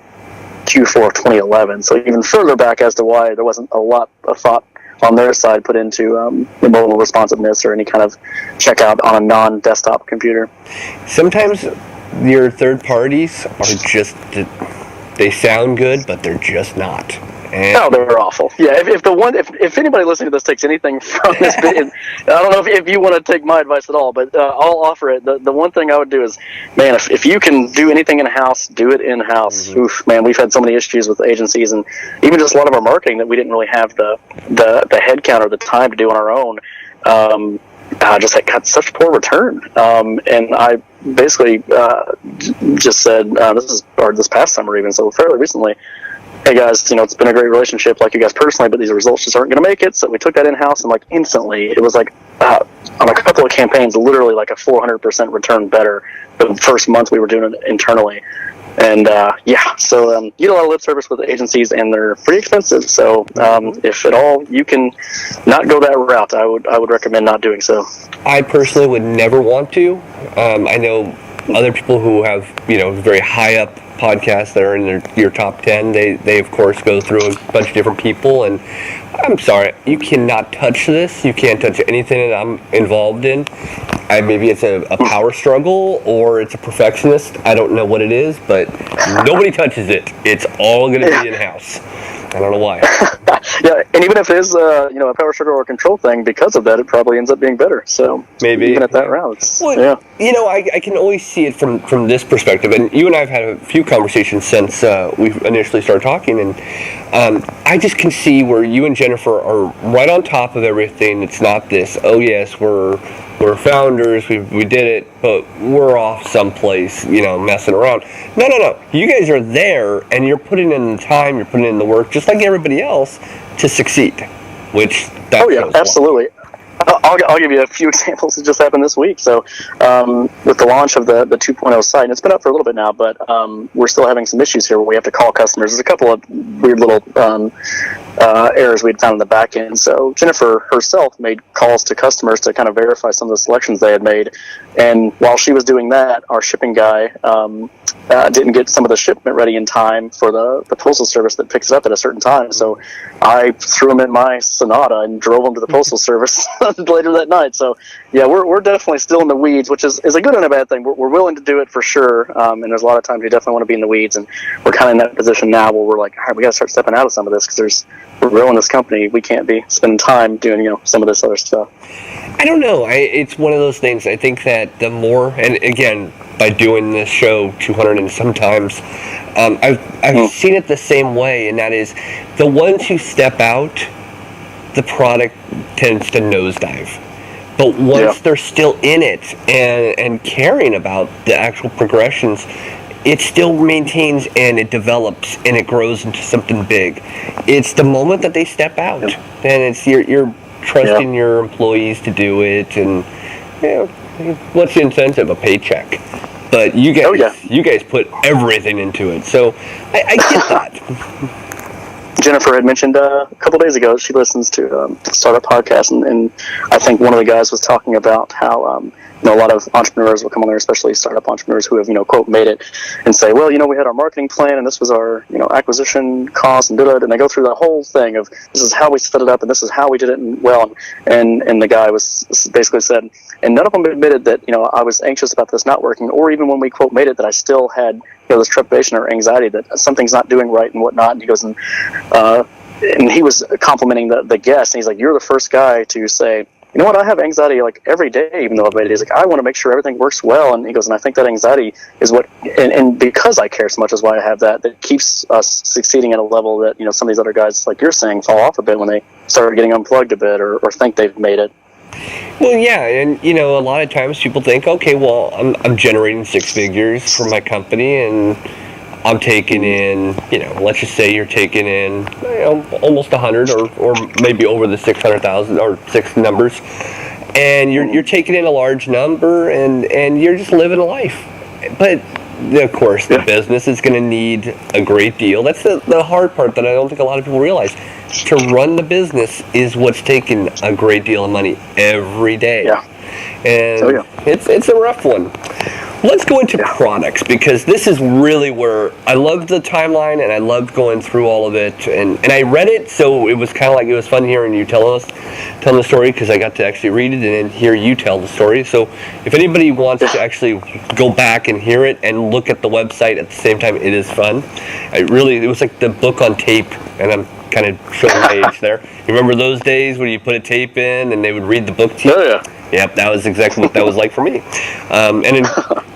Q4 of 2011. So even further back as to why there wasn't a lot of thought on their side put into mobile responsiveness or any kind of checkout on a non-desktop computer. Sometimes your third parties are just, they sound good, but they're just not. Oh, they're awful. Yeah, if anybody listening to this takes anything from this bit, I don't know if you want to take my advice at all, but I'll offer it. The one thing I would do is, man, if you can do anything in-house, do it in-house. Mm-hmm. Oof, man, we've had so many issues with agencies, and even just a lot of our marketing that we didn't really have the head count or the time to do on our own. Just got such poor return, and I basically just said this past summer, even so fairly recently, hey guys, it's been a great relationship, like you guys personally, but these results just aren't going to make it. So we took that in house, and like instantly, it was like on a couple of campaigns, literally like a 400% return better the first month we were doing it internally. And so you get a lot of lip service with agencies, and they're pretty expensive. So if at all you can not go that route, I would recommend not doing so. I personally would never want to. I know other people who have very high up podcasts that are in your top 10. They of course go through a bunch of different people, and I'm sorry, you cannot touch this. You can't touch anything that I'm involved in. Maybe it's a power struggle, or it's a perfectionist. I don't know what it is, but nobody touches it. It's all going to be in-house. I don't know why. Yeah, and even if it is a power struggle or a control thing, because of that, it probably ends up being better. So maybe even at that route, I can always see it from this perspective. And you and I have had a few conversations since we initially started talking, and I just can see where you and Jennifer are right on top of everything. It's not this, oh yes, we're founders, we did it, but we're off someplace, messing around. No. You guys are there, and you're putting in the time, you're putting in the work, just like everybody else, to succeed. Which oh yeah, absolutely. I'll give you a few examples that just happened this week. So with the launch of the 2.0 site, and it's been up for a little bit now, but we're still having some issues here where we have to call customers. There's a couple of weird little errors we'd found in the back end. So Jennifer herself made calls to customers to kind of verify some of the selections they had made. And while she was doing that, our shipping guy didn't get some of the shipment ready in time for the postal service that picks it up at a certain time. So I threw him in my Sonata and drove him to the postal service later that night. So yeah, we're definitely still in the weeds, which is a good and a bad thing. We're willing to do it for sure, and there's a lot of times we definitely want to be in the weeds, and we're kind of in that position now where we're like, all right, we got to start stepping out of some of this, because we're growing this company. We can't be spending time doing some of this other stuff. I don't know. It's one of those things. I think that the more, and again, by doing this show 200 and sometimes, I've seen it the same way, and that is the ones who step out, the product tends to nosedive. But once they're still in it and caring about the actual progressions, it still maintains and it develops and it grows into something big. It's the moment that they step out, and it's you're trusting your employees to do it, and what's the incentive? A paycheck. But you guys put everything into it, so I get that. Jennifer had mentioned a couple days ago she listens to Startup Podcast, and I think one of the guys was talking about how a lot of entrepreneurs will come on there, especially startup entrepreneurs who have, quote, made it, and say, well, we had our marketing plan, and this was our, acquisition cost, and and they go through the whole thing of this is how we set it up, and this is how we did it, and the guy was basically said, and none of them admitted that, I was anxious about this not working, or even when we, quote, made it, that I still had, this trepidation or anxiety that something's not doing right and whatnot. And he goes, and he was complimenting the guest, and he's like, you're the first guy to say, you know what, I have anxiety like every day, even though I've made it. He's like, I want to make sure everything works well. And he goes, and I think that anxiety is what, and because I care so much is why I have that keeps us succeeding at a level that, some of these other guys, like you're saying, fall off a bit when they start getting unplugged a bit or think they've made it. Well, yeah, and a lot of times people think, okay, well, I'm generating six figures for my company, and I'm taking in, let's just say you're taking in, almost 100 or maybe over the 600,000 or six numbers, and you're taking in a large number, and you're just living a life. But of course, the business is going to need a great deal. That's the hard part that I don't think a lot of people realize. To run the business is what's taking a great deal of money every day. Yeah. And it's a rough one. Let's go into products, because this is really where I loved the timeline and I loved going through all of it. And I read it, so it was kind of like it was fun hearing you telling the story, because I got to actually read it and then hear you tell the story. So if anybody wants to actually go back and hear it and look at the website at the same time, it is fun. It was like the book on tape, and I'm kind of showing my age there. You remember those days when you put a tape in and they would read the book to you? Oh, yeah. Yep, that was exactly what that was like for me. And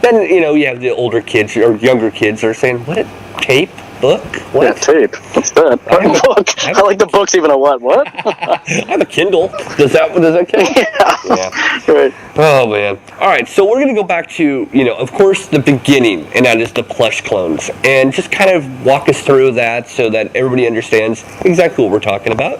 then you have the older kids or younger kids that are saying, what, tape? Book? What? Yeah, tape. What's that? Book. I like the books even a what? What? I have a Kindle. Does that count? Yeah. Right. Oh, man. All right, so we're going to go back to, of course, the beginning, and that is the plush clones. And just kind of walk us through that so that everybody understands exactly what we're talking about.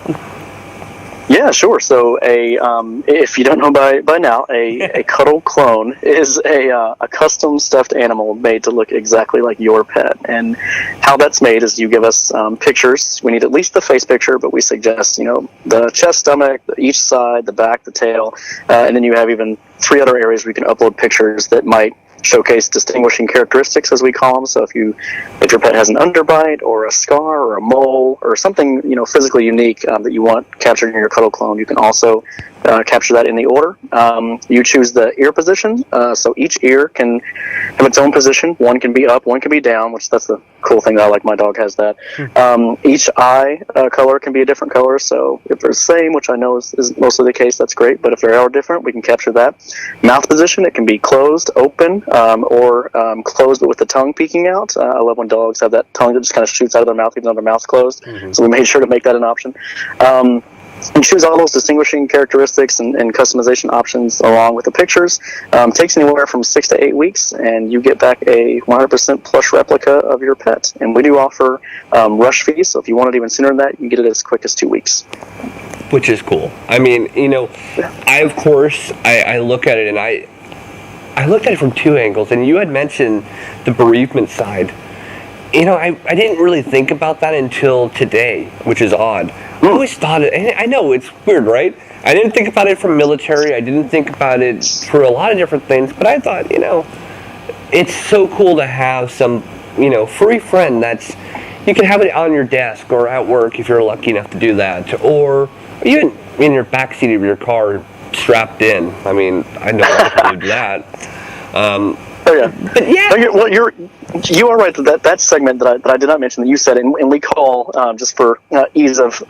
Yeah, sure. So if you don't know by now, a Cuddle clone is a custom stuffed animal made to look exactly like your pet. And how that's made is you give us pictures. We need at least the face picture, but we suggest, the chest, stomach, each side, the back, the tail, and then you have even 3 other areas where you can upload pictures that might showcase distinguishing characteristics, as we call them. So if your pet has an underbite or a scar or a mole or something physically unique that you want captured in your Cuddle clone, you can also capture that in the order. You choose the ear position, so each ear can have its own position. One can be up, one can be down, which that's the cool thing that I like. My dog has that. Each eye color can be a different color, so if they're the same, which I know is mostly the case, that's great, but if they are different, we can capture that. Mouth position, it can be closed, open, or closed but with the tongue peeking out. I love when dogs have that tongue that just kind of shoots out of their mouth even though their mouth's closed, so we made sure to make that an option. And choose all those distinguishing characteristics and customization options along with the pictures. Takes anywhere from 6 to 8 weeks, and you get back a 100% plush replica of your pet. And we do offer rush fees, so if you want it even sooner than that, you can get it as quick as 2 weeks. Which is cool. I mean, I look at it, and I looked at it from 2 angles, and you had mentioned the bereavement side. I didn't really think about that until today, which is odd. I always thought I know, it's weird, right? I didn't think about it from military. I didn't think about it for a lot of different things, but I thought, it's so cool to have some, furry friend that's, you can have it on your desk or at work if you're lucky enough to do that, or even in your backseat of your car strapped in. I mean, I know a lot of people do that. But yeah. Well, you are right that segment that I did not mention that you said, and we call just for ease of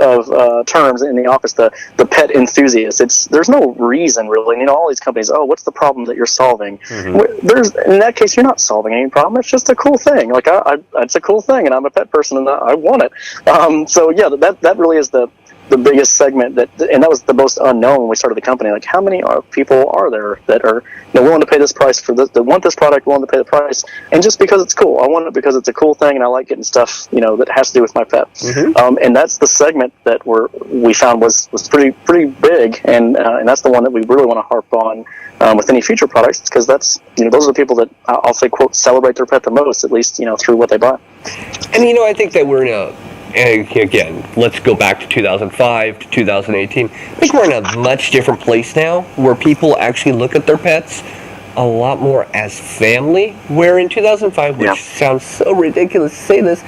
terms in the office the pet enthusiast. There's no reason really. All these companies. Oh, what's the problem that you're solving? There's in that case you're not solving any problem. It's just a cool thing. Like it's a cool thing, and I'm a pet person and I want it. So yeah, that really is the biggest segment and that was the most unknown when we started the company. Like, how many people are there that are willing to pay this price for this, that want this product, willing to pay the price, and just because it's cool. I want it because it's a cool thing, and I like getting stuff that has to do with my pet. And that's the segment that we found was pretty big, and that's the one that we really want to harp on with any future products, because that's those are the people that I'll say, quote, celebrate their pet the most, at least through what they buy. And I think that we're in and again, let's go back to 2005 to 2018. I think we're in a much different place now where people actually look at their pets a lot more as family, where in 2005, which sounds so ridiculous to say this,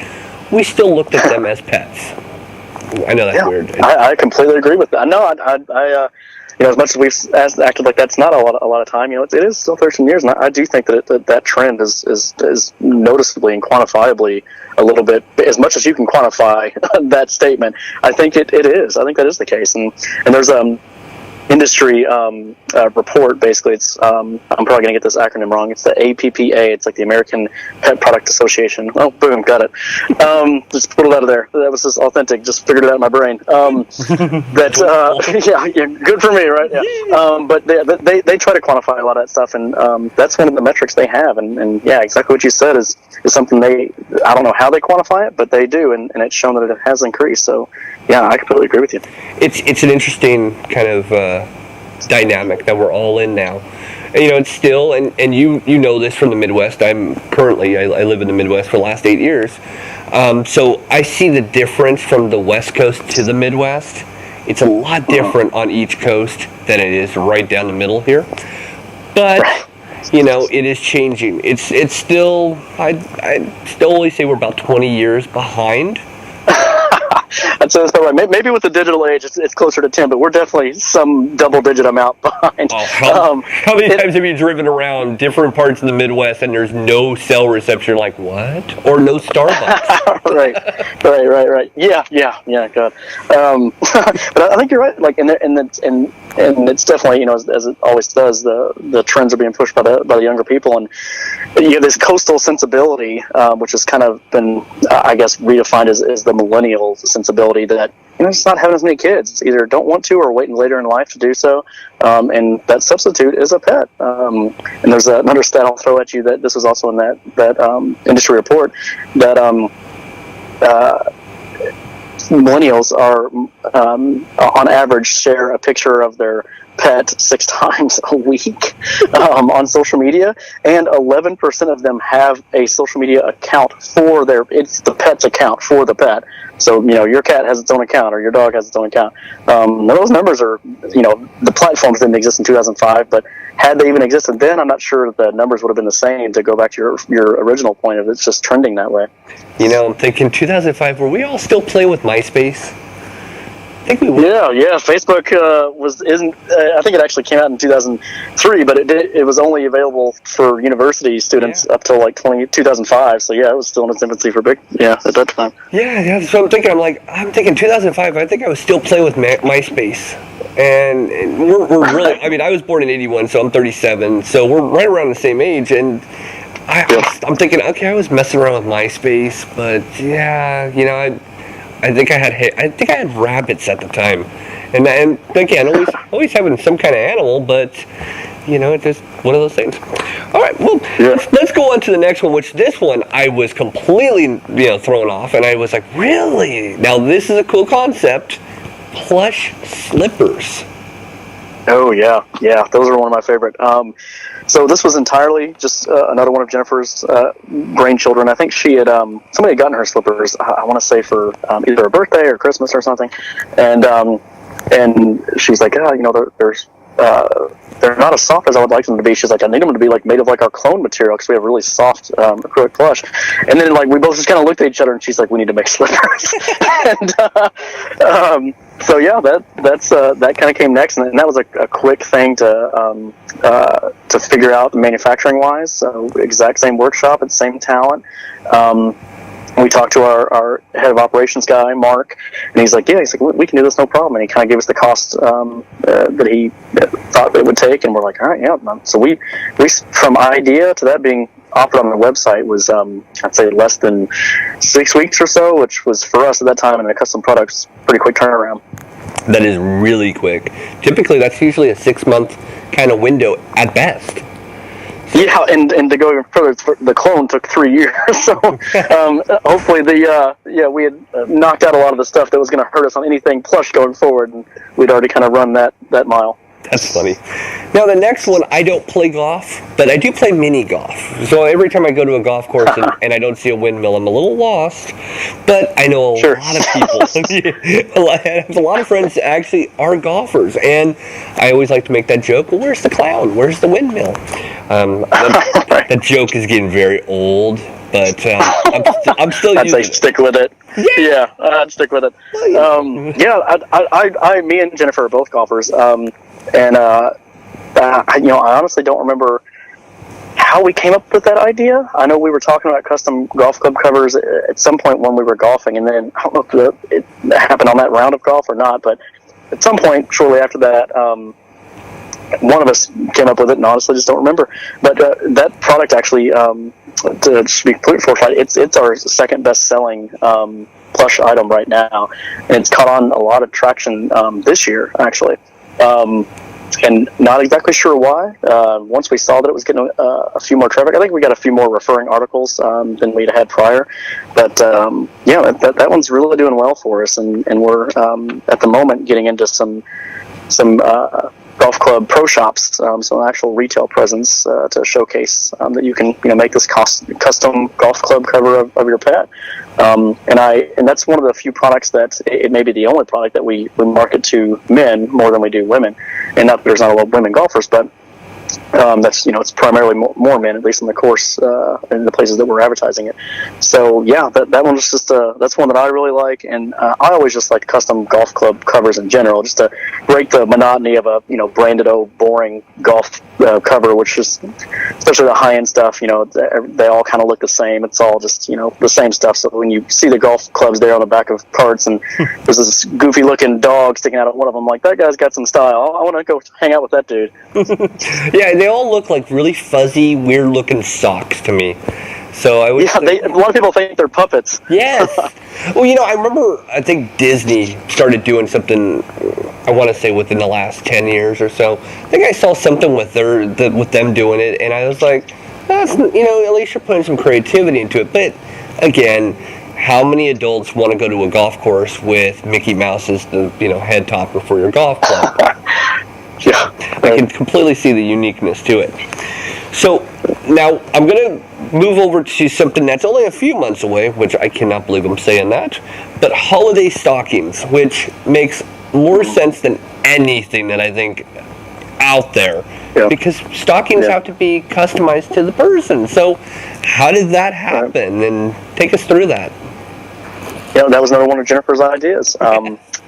we still looked at them as pets. I know that's weird. I completely agree with that. No, I as much as we've acted like that's not a lot of time, it is still 13 years, and I do think that trend is noticeably and quantifiably a little bit, as much as you can quantify that statement. I think it is. I think that is the case, and there's industry report. Basically, it's I'm probably going to get this acronym wrong. It's the APPA. It's like the American Pet Product Association. Oh, boom, got it. Just put it out of there. That was just authentic. Just figured it out in my brain. Yeah, good for me, right? Yeah. But they try to quantify a lot of that stuff, and that's one of the metrics they have. And yeah, exactly what you said is something I don't know how they quantify it, but they do, and it's shown that it has increased. So yeah, I completely agree with you. It's an interesting kind of dynamic that we're all in now. It's still, and you know this from the Midwest. I live in the Midwest for the last 8 years. So I see the difference from the West Coast to the Midwest. It's a lot different on each coast than it is right down the middle here. But it is changing. It's still, I'd still always say we're about 20 years behind. I'd say that's about right. Maybe with the digital age, it's closer to 10, but we're definitely some double-digit amount behind. Oh, how many times have you driven around different parts of the Midwest and there's no cell reception? Like, what? Or no Starbucks? Right. Yeah, God. But I think you're right. Like, and it's definitely, as it always does, the trends are being pushed by the younger people, and you have this coastal sensibility, which has kind of been, I guess, redefined as the millennial sensibility that it's not having as many kids. It's either don't want to or waiting later in life to do so, and that substitute is a pet. And there's another stat I'll throw at you that this was also in that industry report that millennials are on average share a picture of their pet 6 times a week on social media, and 11% of them have a social media account for it's the pet's account for the pet. So, your cat has its own account or your dog has its own account. Those numbers are, the platforms didn't exist in 2005, but had they even existed then, I'm not sure the numbers would have been the same, to go back to your original point of it's just trending that way. I'm thinking 2005, were we all still playing with MySpace? I think we were. Yeah. Facebook isn't. I think it actually came out in 2003, but it was only available for university students up till like 2005. So yeah, it was still in its infancy at that time. Yeah. So I'm thinking 2005. I think I was still playing with MySpace, and we're really. I mean, I was born in '81, so I'm 37. So we're right around the same age, and I'm thinking, okay, I was messing around with MySpace, but yeah, I think I had rabbits at the time, and again, always having some kind of animal, but it's just one of those things. All right, well, let's go on to the next one. Which this one I was completely thrown off, and I was like, really? Now this is a cool concept. Plush slippers. Oh yeah, those are one of my favorite. So this was entirely just another one of Jennifer's grandchildren. I think she had somebody had gotten her slippers. I want to say for either her birthday or Christmas or something, and she's like, they're not as soft as I would like them to be. She's like, I need them to be like made of like our clone material because we have really soft acrylic plush. And then like we both just kind of looked at each other, and she's like, we need to make slippers. And so yeah, that kind of came next, and that was a quick thing to figure out manufacturing wise. So exact same workshop and same talent. We talked to our head of operations guy, Mark, and he's like, we can do this, no problem. And he kind of gave us the cost that he thought it would take, and we're like, all right, yeah. So we from idea to that being offered on the website was, I'd say less than 6 weeks or so, which was for us at that time in a custom products, pretty quick turnaround. That is really quick. Typically, that's usually a 6-month kind of window at best. Yeah, and to go even further, the clone took 3 years. So hopefully we had knocked out a lot of the stuff that was going to hurt us on anything plush going forward, and we'd already kind of run that mile. That's funny. Now, the next one, I don't play golf, but I do play mini golf. So every time I go to a golf course and I don't see a windmill, I'm a little lost. But I know a lot of people. I have a lot of friends that actually are golfers. And I always like to make that joke, well, where's the clown? Where's the windmill? That joke is getting very old, but I'm still I'd using say stick with it. Yeah, I'd stick with it. Me and Jennifer are both golfers. I honestly don't remember how we came up with that idea. I know we were talking about custom golf club covers at some point when we were golfing, and then I don't know if it happened on that round of golf or not, but at some point shortly after that, one of us came up with it, and honestly just don't remember. But that product actually, to be completely forthright, it's our second best-selling plush item right now, and it's caught on a lot of traction this year, actually. And not exactly sure why. Once we saw that it was getting a few more traffic, I think we got a few more referring articles than we'd had prior. But that one's really doing well for us, and we're at the moment getting into some golf club pro shops, some actual retail presence to showcase that you can make this custom golf club cover of your pet. And that's one of the few products that it may be the only product that we market to men more than we do women. And not that there's not a lot of women golfers, but that's it's primarily more men, at least in the course in the places that we're advertising it. So that one was just that's one that I really like, and I always just like custom golf club covers in general, just to break the monotony of a branded old boring golf cover, which is especially the high end stuff. They all kind of look the same. It's all just the same stuff. So when you see the golf clubs there on the back of carts, and there's this goofy looking dog sticking out of one of them, like that guy's got some style. I want to go hang out with that dude. Yeah, they all look like really fuzzy, weird-looking socks to me. So I would. Yeah, a lot of people think they're puppets. Yes. Well, I remember. I think Disney started doing something. I want to say within the last 10 years or so. I think I saw something with them doing it, and I was like, "That's at least you're putting some creativity into it." But again, how many adults want to go to a golf course with Mickey Mouse as the head topper for your golf club? Yeah, I can completely see the uniqueness to it. So now I'm going to move over to something that's only a few months away, which I cannot believe I'm saying that, but holiday stockings, which makes more sense than anything that I think out there. Yeah. Because stockings have to be customized to the person. So how did that happen? And take us through that. That was another one of Jennifer's ideas.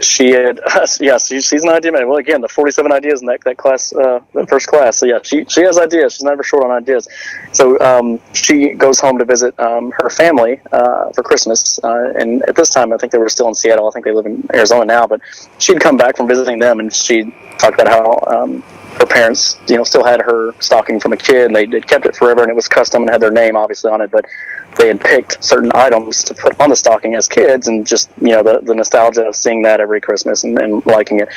She had, she's an idea man. Well, again, the 47 ideas in that class, that first class. So she has ideas. She's never short on ideas. So she goes home to visit her family for Christmas. And at this time, I think they were still in Seattle. I think they live in Arizona now. But she'd come back from visiting them, and she talked about how her parents, still had her stocking from a kid, and they'd kept it forever, and it was custom and had their name obviously on it, but they had picked certain items to put on the stocking as kids, and just the nostalgia of seeing that every Christmas and liking it.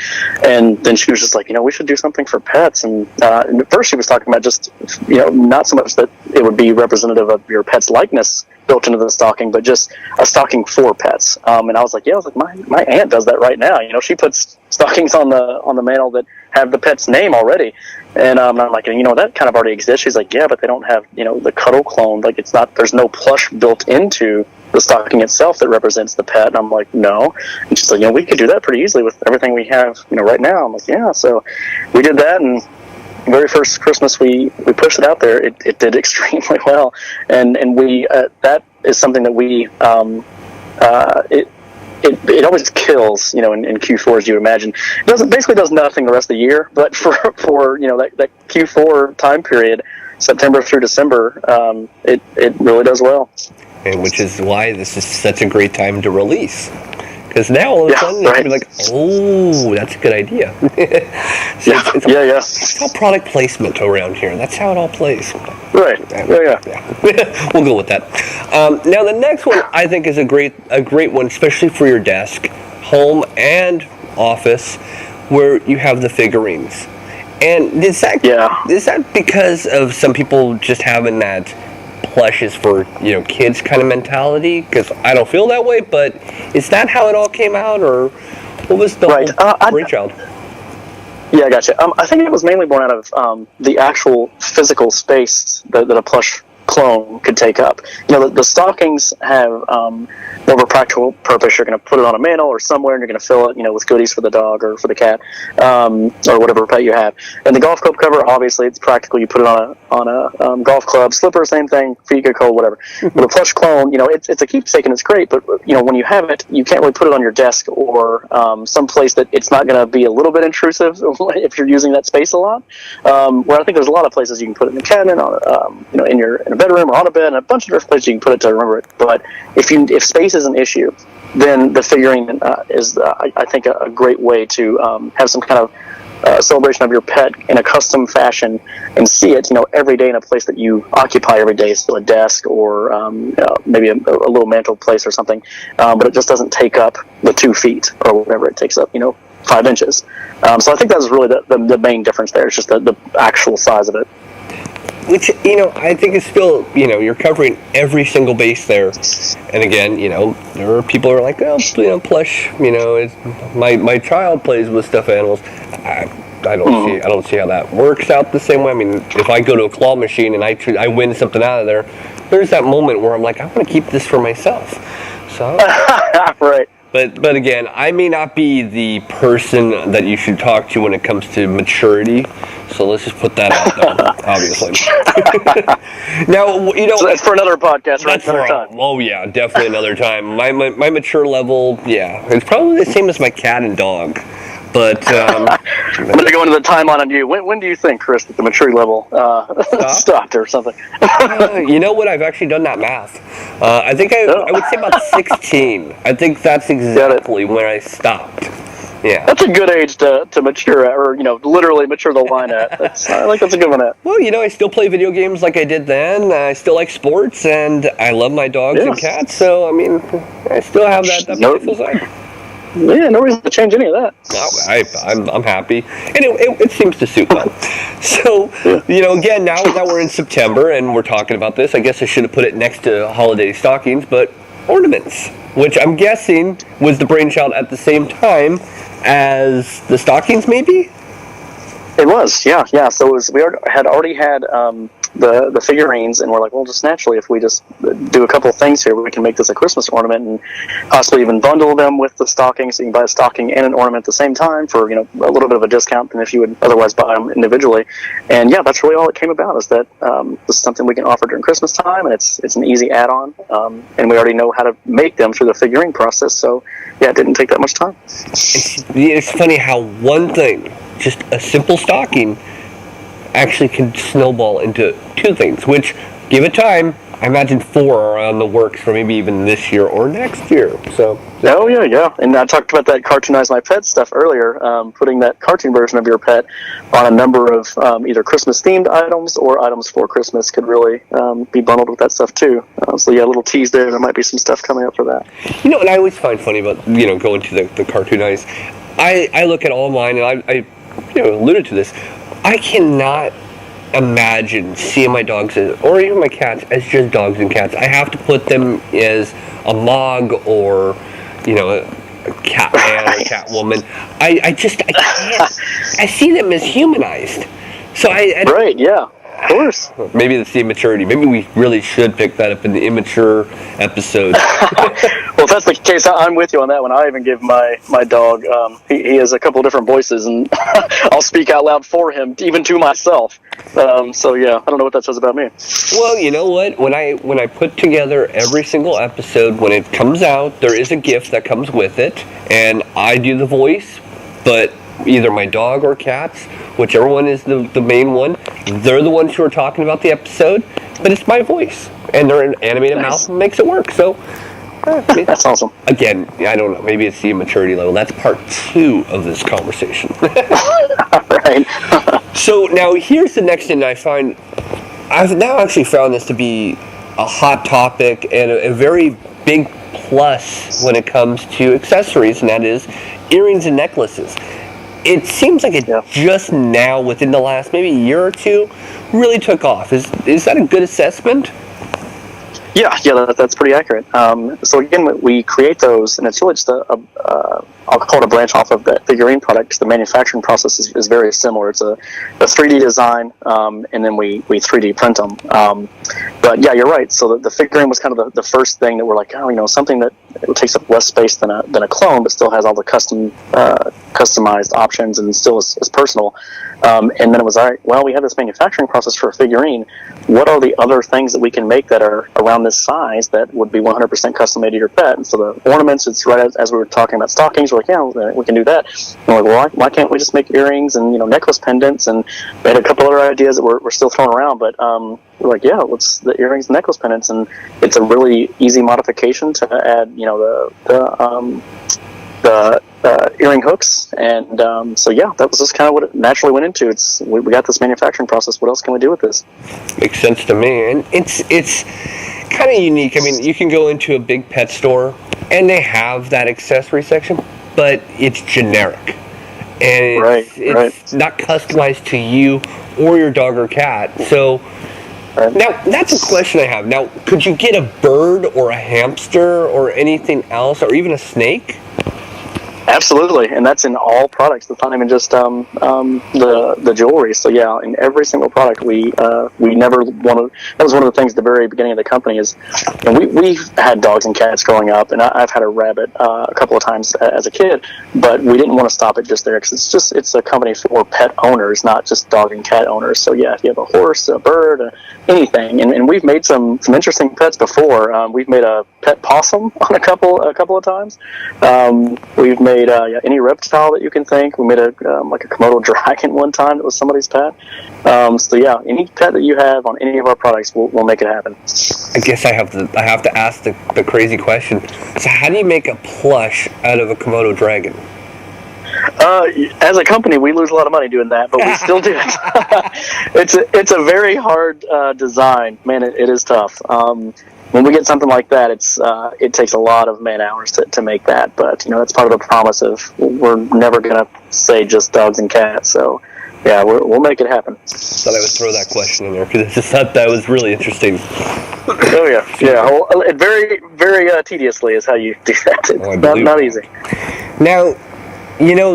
And then she was just like, we should do something for pets. And at first she was talking about just not so much that it would be representative of your pet's likeness built into the stocking, but just a stocking for pets. And I was like, my aunt does that right now. You puts stockings on the mantle that have the pet's name already. And I'm like, that kind of already exists. She's like, yeah, but they don't have, the Cuddle Clone. Like, there's no plush built into the stocking itself that represents the pet. And I'm like, no. And she's like, we could do that pretty easily with everything we have, right now. I'm like, yeah. So we did that, and very first Christmas we pushed it out there. It did extremely well, and we that is something that we it always kills, in Q4, as you imagine. It basically does nothing the rest of the year, but for that Q4 time period, September through December, it really does well. And which is why this is such a great time to release. Because now all of a sudden it's like, oh, that's a good idea. It's all product placement around here. That's how it all plays. Right. We'll go with that. Now the next one I think is a great one, especially for your desk, home and office, where you have the figurines. And is that because of some people just having that plushes for kids kind of mentality? Because I don't feel that way, but is that how it all came out, or what was the whole brainchild? Yeah, I gotcha. I think it was mainly born out of the actual physical space that a plush clone could take up. You know, the stockings have more of a practical purpose. You're going to put it on a mantle or somewhere, and you're going to fill it, you know, with goodies for the dog or for the cat, or whatever pet you have. And the golf club cover, obviously, it's practical. You put it on a golf club, slipper, same thing, feet get cold, whatever. With a plush clone, you know, it's a keepsake and it's great, but you know, when you have it, you can't really put it on your desk or some place that it's not going to be a little bit intrusive if you're using that space a lot. Where I think there's a lot of places you can put it in the cabinet, you know, in a bedroom or on a bed, and a bunch of different places you can put it to remember it. But if space is an issue, then the figurine is, I think, a great way to have some kind of celebration of your pet in a custom fashion and see it, you know, every day in a place that you occupy every day, so a desk or maybe a little mantle place or something. But it just doesn't take up the 2 feet or whatever it takes up, you know, 5 inches. So I think that's really the main difference there. It's just the actual size of it. Which, you know, I think is still, you know, you're covering every single base there. And again, you know, there are people who are like, oh, you know, plush, you know, my child plays with stuffed animals. I don't see how that works out the same way. I mean, if I go to a claw machine and I win something out of there, there's that moment where I'm like, I want to keep this for myself. So, right. But again, I may not be the person that you should talk to when it comes to maturity. So let's just put that out there, obviously. Now, you know, so that's for another podcast, right? Another time. Oh yeah, definitely another time. My mature level, yeah, it's probably the same as my cat and dog. But I'm going to go into the timeline on you. When do you think, Chris, that the maturity level stopped or something? You know what? I've actually done that math. I think I would say about 16. I think that's exactly when I stopped. Yeah, that's a good age to mature at, or, you know, literally mature the line at. I like that's a good one at. Well, you know, I still play video games like I did then. I still like sports, and I love my dogs and cats. So I mean, I still have that beautiful side. Yeah, no reason to change any of that. No, I'm happy, and it seems to suit well. So, you know, again, now that we're in September and we're talking about this, I guess I should have put it next to holiday stockings, but ornaments, which I'm guessing was the brainchild at the same time as the stockings, maybe? It was, yeah. So we had already had the figurines, and we're like, well, just naturally, if we just do a couple of things here, we can make this a Christmas ornament and possibly even bundle them with the stockings, so you can buy a stocking and an ornament at the same time for, you know, a little bit of a discount than if you would otherwise buy them individually. And yeah, that's really all it came about, is that this is something we can offer during Christmas time, and it's an easy add-on, and we already know how to make them through the figurine process, so yeah, it didn't take that much time. It's funny how one thing, just a simple stocking, actually can snowball into 2 things, which, give it time, I imagine 4 are on the works for maybe even this year or next year. So. Oh, yeah. And I talked about that cartoonize my pet stuff earlier, putting that cartoon version of your pet on a number of either Christmas-themed items or items for Christmas could really be bundled with that stuff, too. So, yeah, a little tease there. There might be some stuff coming up for that. You know, and I always find funny about, you know, going to the cartoonize. I look at all mine, and I you know, alluded to this. I cannot imagine seeing my dogs or even my cats as just dogs and cats. I have to put them as a mog or, you know, a cat man or cat woman. I can't. I see them as humanized. So right, yeah. Of course. Maybe it's the immaturity. Maybe we really should pick that up in the immature episode. Well, if that's the case, I'm with you on that one. I even give my dog, he has a couple of different voices, and I'll speak out loud for him, even to myself. So, yeah, I don't know what that says about me. Well, you know what? When I put together every single episode, when it comes out, there is a gift that comes with it, and I do the voice, but either my dog or cats, whichever one is the main one, they're the ones who are talking about the episode, but it's my voice, and they're an animated mouth and makes it work. So that's awesome. Again, I don't know, maybe it's the immaturity level. That's part 2 of this conversation. Right. So now here's the next thing I find. I've now actually found this to be a hot topic and a very big plus when it comes to accessories, and that is earrings and necklaces. It seems like it just now, within the last maybe year or 2, really took off. Is that a good assessment? Yeah, that's pretty accurate. So again, we create those, and it's really just I'll call it a branch off of that figurine product, because the manufacturing process is very similar. It's a 3D design, and then we 3D print them. But yeah, you're right. So the figurine was kind of the first thing that we're like, something that it takes up less space than a clone, but still has all the customized options and still is personal. And then it was, all right, well, we have this manufacturing process for a figurine. What are the other things that we can make that are around this size that would be 100% custom made to your pet? And so the ornaments, it's right as we were talking about stockings, we're like, yeah, we can do that. And we're like, well, why can't we just make earrings and, necklace pendants? And we had a couple other ideas that we're still throwing around, but we're like, yeah, let's the earrings and necklace pendants. And it's a really easy modification to add, the earring hooks, and so yeah, that was just kind of what it naturally went into. We got this manufacturing process. What else can we do with this? Makes sense to me, and it's kind of unique. I mean, you can go into a big pet store and they have that accessory section, but it's generic, and it's not customized to you or your dog or cat. So now that's a question I have. Now, could you get a bird or a hamster or anything else, or even a snake? Absolutely, and that's in all products. It's not even just the jewelry. So yeah, in every single product, we never wanted. That was one of the things at the very beginning of the company is, we've had dogs and cats growing up, and I've had a rabbit a couple of times as a kid, but we didn't want to stop it just there, because it's a company for pet owners, not just dog and cat owners. So yeah, if you have a horse, a bird, anything, and we've made some interesting pets before. We've made a pet possum on a couple of times. We've made any reptile that you can think. We made a Komodo dragon one time that was somebody's pet. So yeah, any pet that you have on any of our products, we'll make it happen. I guess I have to ask the crazy question. So how do you make a plush out of a Komodo dragon? As a company, we lose a lot of money doing that, but we still do it. It's a very hard design. Man, it is tough. When we get something like that, it takes a lot of man hours to make that. But that's part of the promise of we're never gonna say just dogs and cats. So yeah, we'll make it happen. Thought I would throw that question in there because I just thought that was really interesting. Oh yeah. Well, very very tediously is how you do that. It's not easy. Now,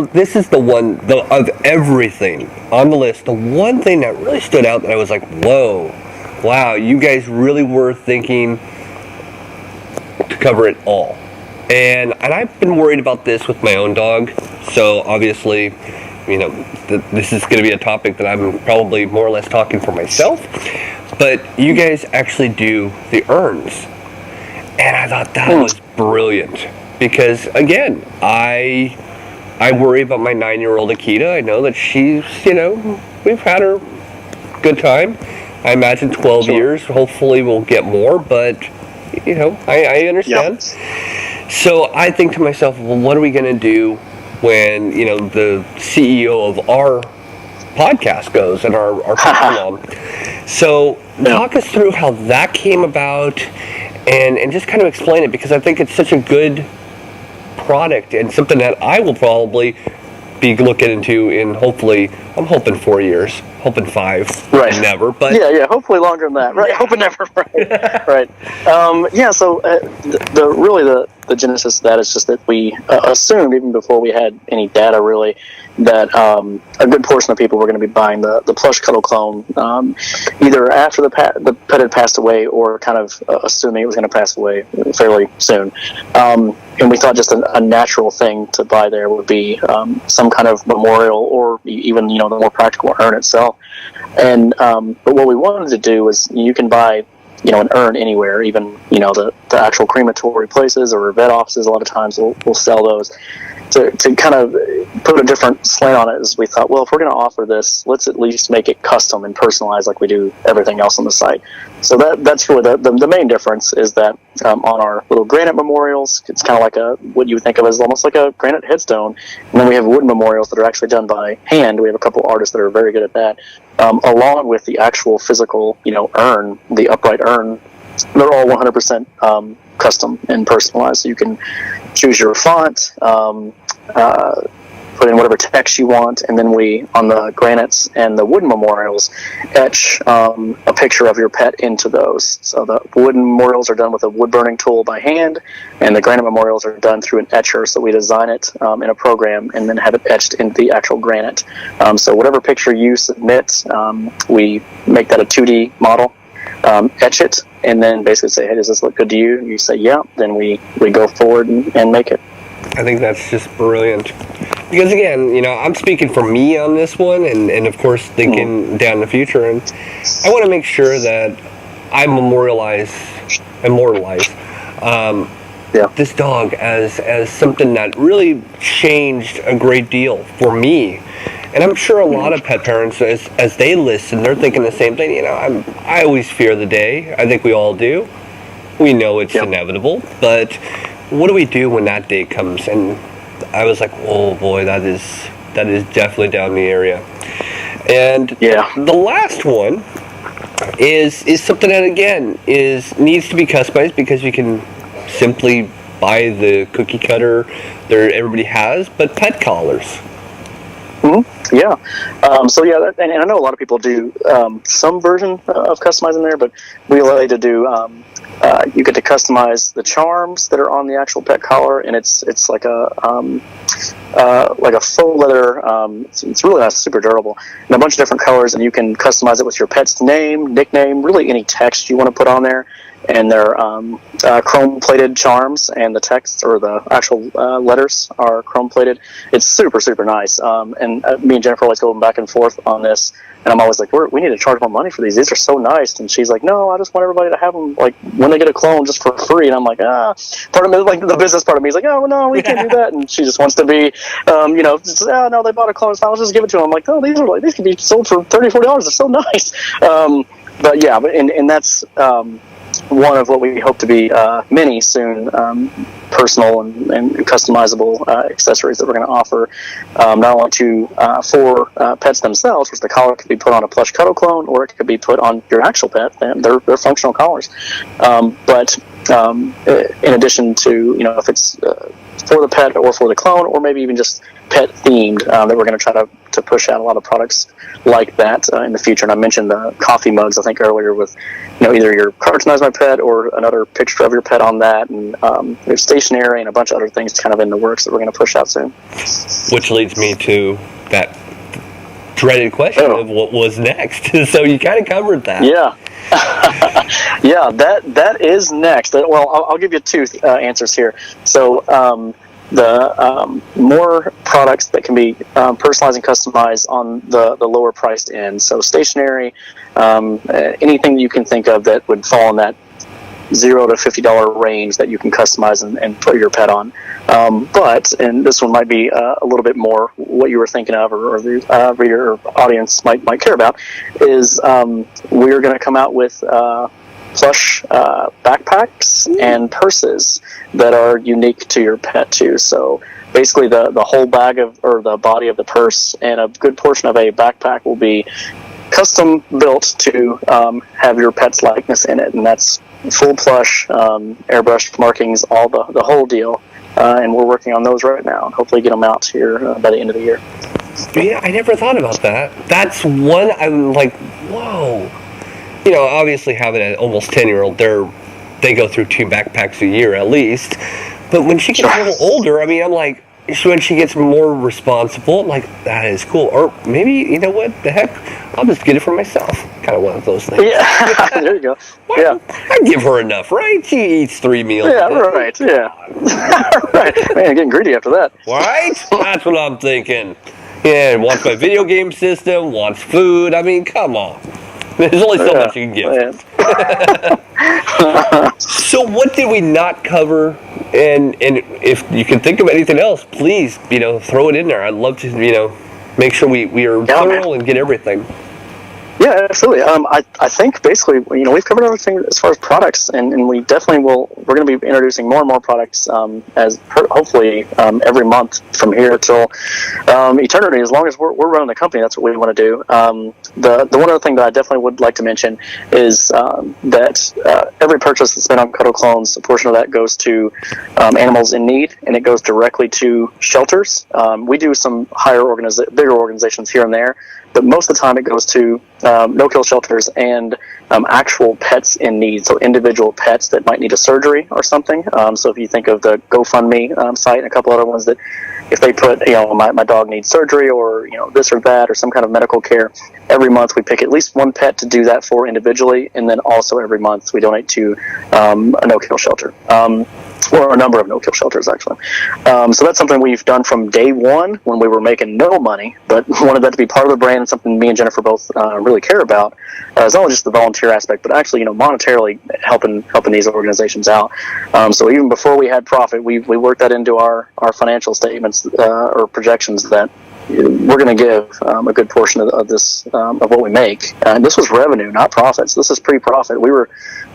this is of everything on the list, the one thing that really stood out that I was like, whoa. Wow, you guys really were thinking to cover it all. And I've been worried about this with my own dog. So obviously, this is going to be a topic that I'm probably more or less talking for myself. But you guys actually do the urns. And I thought that was brilliant. Because again, I worry about my 9-year-old Akita. I know that she's, we've had her good time. I imagine 12 years. Hopefully we'll get more, but, I understand. Yep. So I think to myself, well, what are we going to do when, the CEO of our podcast goes and our Cuddle Clone? So talk us through how that came about and just kind of explain it, because I think it's such a good product and something that I will probably be looking into in I'm hoping 4 years, hoping 5, right? Never, but yeah, hopefully longer than that, right? Yeah. Hoping never, right? Right. So the genesis of that is just that we assumed, even before we had any data really, that a good portion of people were going to be buying the plush Cuddle Clone either after the pet had passed away, or kind of assuming it was going to pass away fairly soon. And we thought just a natural thing to buy there would be some kind of memorial, or even the more practical urn itself. And but what we wanted to do was, you can buy an urn anywhere, even the actual crematory places or vet offices. A lot of times we'll sell those. To kind of put a different slant on it, is we thought, well, if we're going to offer this, let's at least make it custom and personalized like we do everything else on the site. So that's really the main difference, is that on our little granite memorials, it's kind of like what you would think of as almost like a granite headstone. And then we have wooden memorials that are actually done by hand. We have a couple artists that are very good at that, along with the actual physical, urn, the upright urn. They're all 100% custom and personalized. So you can choose your font, put in whatever text you want, and then we, on the granites and the wooden memorials, etch a picture of your pet into those. So the wooden memorials are done with a wood burning tool by hand, and the granite memorials are done through an etcher. So we design it in a program and then have it etched into the actual granite. So whatever picture you submit, we make that a 2D model, etch it, and then basically say, hey, does this look good to you? And you say, yeah, then we go forward and make it. I think that's just brilliant. Because again, you know, I'm speaking for me on this one, and of course thinking down the future, and I want to make sure that I immortalize this dog as something that really changed a great deal for me. And I'm sure a lot of pet parents, as they listen, they're thinking the same thing. You know, I always fear the day. I think we all do. We know it's inevitable, but what do we do when that day comes? And I was like, oh boy, that is definitely down the area. And the last one is something that again needs to be customized, because you can simply buy the cookie cutter that everybody has, but pet collars. Mm-hmm. Yeah. So yeah, and I know a lot of people do some version of customizing there, but we like to do. You get to customize the charms that are on the actual pet collar, and it's like a faux leather. It's really nice, super durable, and a bunch of different colors, and you can customize it with your pet's name, nickname, really any text you want to put on there. And they're chrome-plated charms, and the text or the actual letters are chrome-plated. It's super, super nice. And me and Jennifer always go back and forth on this, and I'm always like, we need to charge more money for these. These are so nice. And she's like, no, I just want everybody to have them, like, when they get a clone, just for free. And I'm like, part of me, like, the business part of me is like, oh, no, we can't do that. And she just wants to be, just, no, they bought a clone, so I'll just give it to them. I'm like, oh, these can be sold for $30, $40. They're so nice. But yeah, and that's one of what we hope to be many soon personal and customizable accessories that we're going to offer, not only for pets themselves, which the collar could be put on a plush Cuddle Clone, or it could be put on your actual pet. They're functional collars. But in addition to, if it's for the pet or for the clone, or maybe even just pet themed, that we're going to try to push out a lot of products like that in the future. And I mentioned the coffee mugs, I think, earlier, with either your cartoonize my pet or another picture of your pet on that, and there's stationery and a bunch of other things kind of in the works that we're going to push out soon. Which leads me to that dreaded question of what was next. So you kind of covered that. Yeah. Yeah, that is next. Well, I'll give you two answers here. So the more products that can be personalized and customized on the lower priced end. So stationery, anything you can think of that would fall in that $0 to $50 range that you can customize and put your pet on. And this one might be a little bit more what you were thinking of, or the reader or audience might care about, is we're going to come out with plush backpacks and purses that are unique to your pet too. So basically the whole bag or the body of the purse and a good portion of a backpack will be custom built to have your pet's likeness in it, and that's full plush, airbrushed markings, all the whole deal. And we're working on those right now, and hopefully get them out here by the end of the year. Yeah, I never thought about that. That's one I'm like, whoa. Obviously having an almost 10-year-old, they go through 2 backpacks a year at least. But when she gets a little older, I'm like, when she gets more responsible, I'm like, that is cool. Or maybe, what the heck, I'll just get it for myself. Kind of one of those things. Yeah, there you go. Well, I give her enough, right? She eats 3 meals. Yeah, right. Yeah. Right. Man, getting greedy after that. Right? That's what I'm thinking. Yeah, wants my video game system, wants food. Come on. There's only so much you can give. So what did we not cover? And if you can think of anything else, please, throw it in there. I'd love to, make sure we are thorough and get everything. Yeah, absolutely. I think basically, we've covered everything as far as products, and we definitely we're going to be introducing more and more products hopefully every month from here till eternity. As long as we're running the company, that's what we want to do. The one other thing that I definitely would like to mention is that every purchase that's been on Cuddle Clones, a portion of that goes to animals in need, and it goes directly to shelters. We do some bigger organizations here and there, but most of the time it goes to no-kill shelters and actual pets in need, so individual pets that might need a surgery or something. So if you think of the GoFundMe site and a couple other ones that if they put, my dog needs surgery or, this or that or some kind of medical care, every month we pick at least one pet to do that for individually, and then also every month we donate to a no-kill shelter. Or a number of no-kill shelters, actually. So that's something we've done from day one when we were making no money, but wanted that to be part of the brand and something me and Jennifer both really care about. It's not only just the volunteer aspect, but actually, monetarily helping these organizations out. So even before we had profit, we worked that into our financial statements or projections that we're going to give a good portion of this of what we make. And this was revenue, not profits. This is pre-profit. We were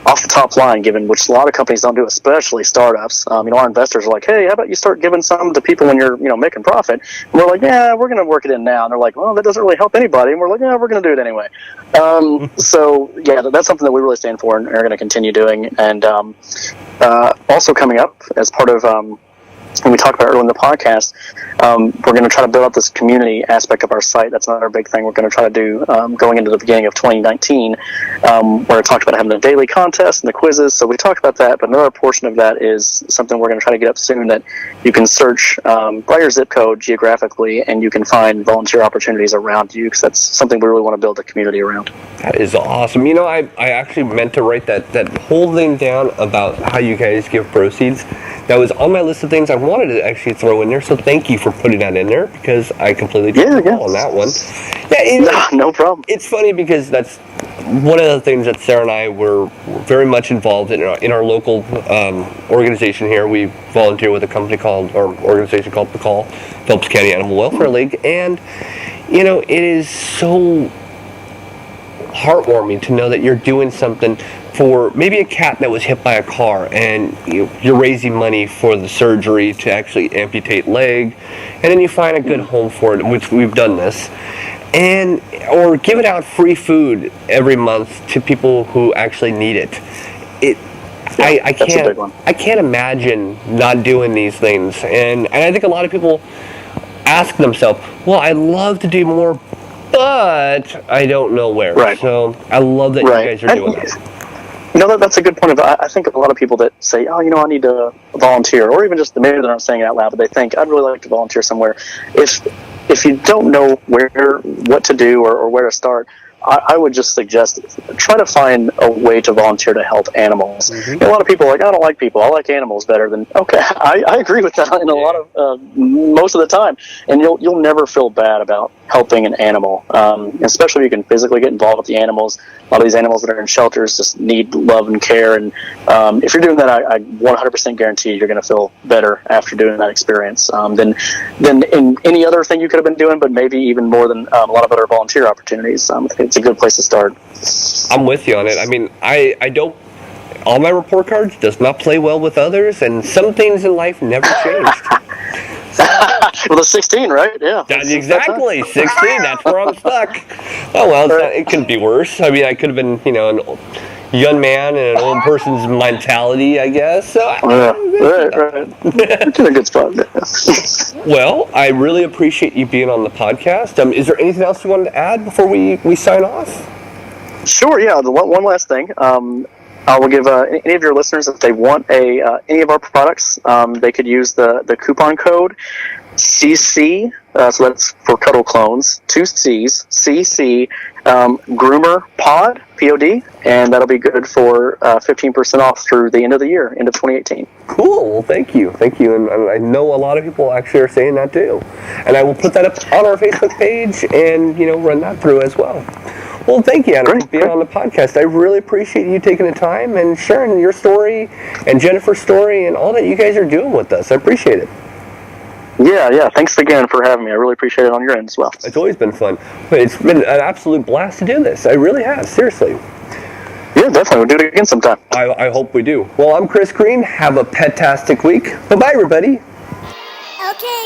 off the top line given, which a lot of companies don't do, especially startups. Our investors are like, hey, how about you start giving some to people when you're making profit? And we're like, yeah, we're going to work it in now. And they're like, well, that doesn't really help anybody. And we're like, yeah, we're going to do it anyway. So yeah, that's something that we really stand for and are going to continue doing. And also coming up as part of and we talked about earlier in the podcast, we're going to try to build out this community aspect of our site. That's another big thing we're going to try to do going into the beginning of 2019, where it talked about having the daily contest and the quizzes. So we talked about that, but another portion of that is something we're going to try to get up soon, that you can search by your zip code geographically, and you can find volunteer opportunities around you, because that's something we really want to build a community around. That is awesome. I actually meant to write that whole thing down about how you guys give proceeds. That was on my list of things I wanted to actually throw in there, so thank you for putting that in there, because I completely didn't know on that one. Yeah, no problem. It's funny because that's one of the things that Sarah and I were very much involved in our local organization here. We volunteer with a organization called The Call, Phelps County Animal Welfare League, and it is so heartwarming to know that you're doing something for maybe a cat that was hit by a car, and you're raising money for the surgery to actually amputate leg, and then you find a good home for it, which we've done this, or giving out free food every month to people who actually need it. I can't imagine not doing these things, and I think a lot of people ask themselves, well, I'd love to do more, but I don't know where. Right. So I love that you guys are doing that. That's a good point. I think a lot of people that say, I need to volunteer, or even just maybe they're not saying it out loud, but they think, I'd really like to volunteer somewhere. If you don't know what to do or where to start, I would just suggest try to find a way to volunteer to help animals. Mm-hmm. A lot of people are like, I don't like people, I like animals better than. Okay, I agree with that in a lot of most of the time, and you'll never feel bad about helping an animal, especially if you can physically get involved with the animals. A lot of these animals that are in shelters just need love and care, and if you're doing that, I 100% guarantee you're going to feel better after doing that experience than in any other thing you could have been doing, but maybe even more than a lot of other volunteer opportunities. It's a good place to start. I'm with you on it. I don't. All my report cards does not play well with others, and some things in life never changed. Well, the 16, right? Yeah. Exactly, 16. That's where I'm stuck. Oh well, it couldn't be worse. I could have been, an young man and an old person's mentality, I guess. So right. It's in a good spot. Well, I really appreciate you being on the podcast. Is there anything else you wanted to add before we sign off? Sure. Yeah. The one last thing. I will give any of your listeners, if they want any of our products, they could use the coupon code CC, so that's for Cuddle Clones, 2 C's, CC, Groomer Pod, POD, and that'll be good for 15% off through the end of the year, end of 2018. Cool. Well, thank you, and I know a lot of people actually are saying that too, and I will put that up on our Facebook page and run that through as well. Well, thank you, Adam, for being on the podcast. I really appreciate you taking the time and sharing your story and Jennifer's story and all that you guys are doing with us. I appreciate it. Yeah. Thanks again for having me. I really appreciate it on your end as well. It's always been fun. It's been an absolute blast to do this. I really have, seriously. Yeah, definitely. We'll do it again sometime. I hope we do. Well, I'm Chris Greene. Have a pet-tastic week. Bye-bye, everybody. Okay,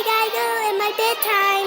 gotta go in my bedtime.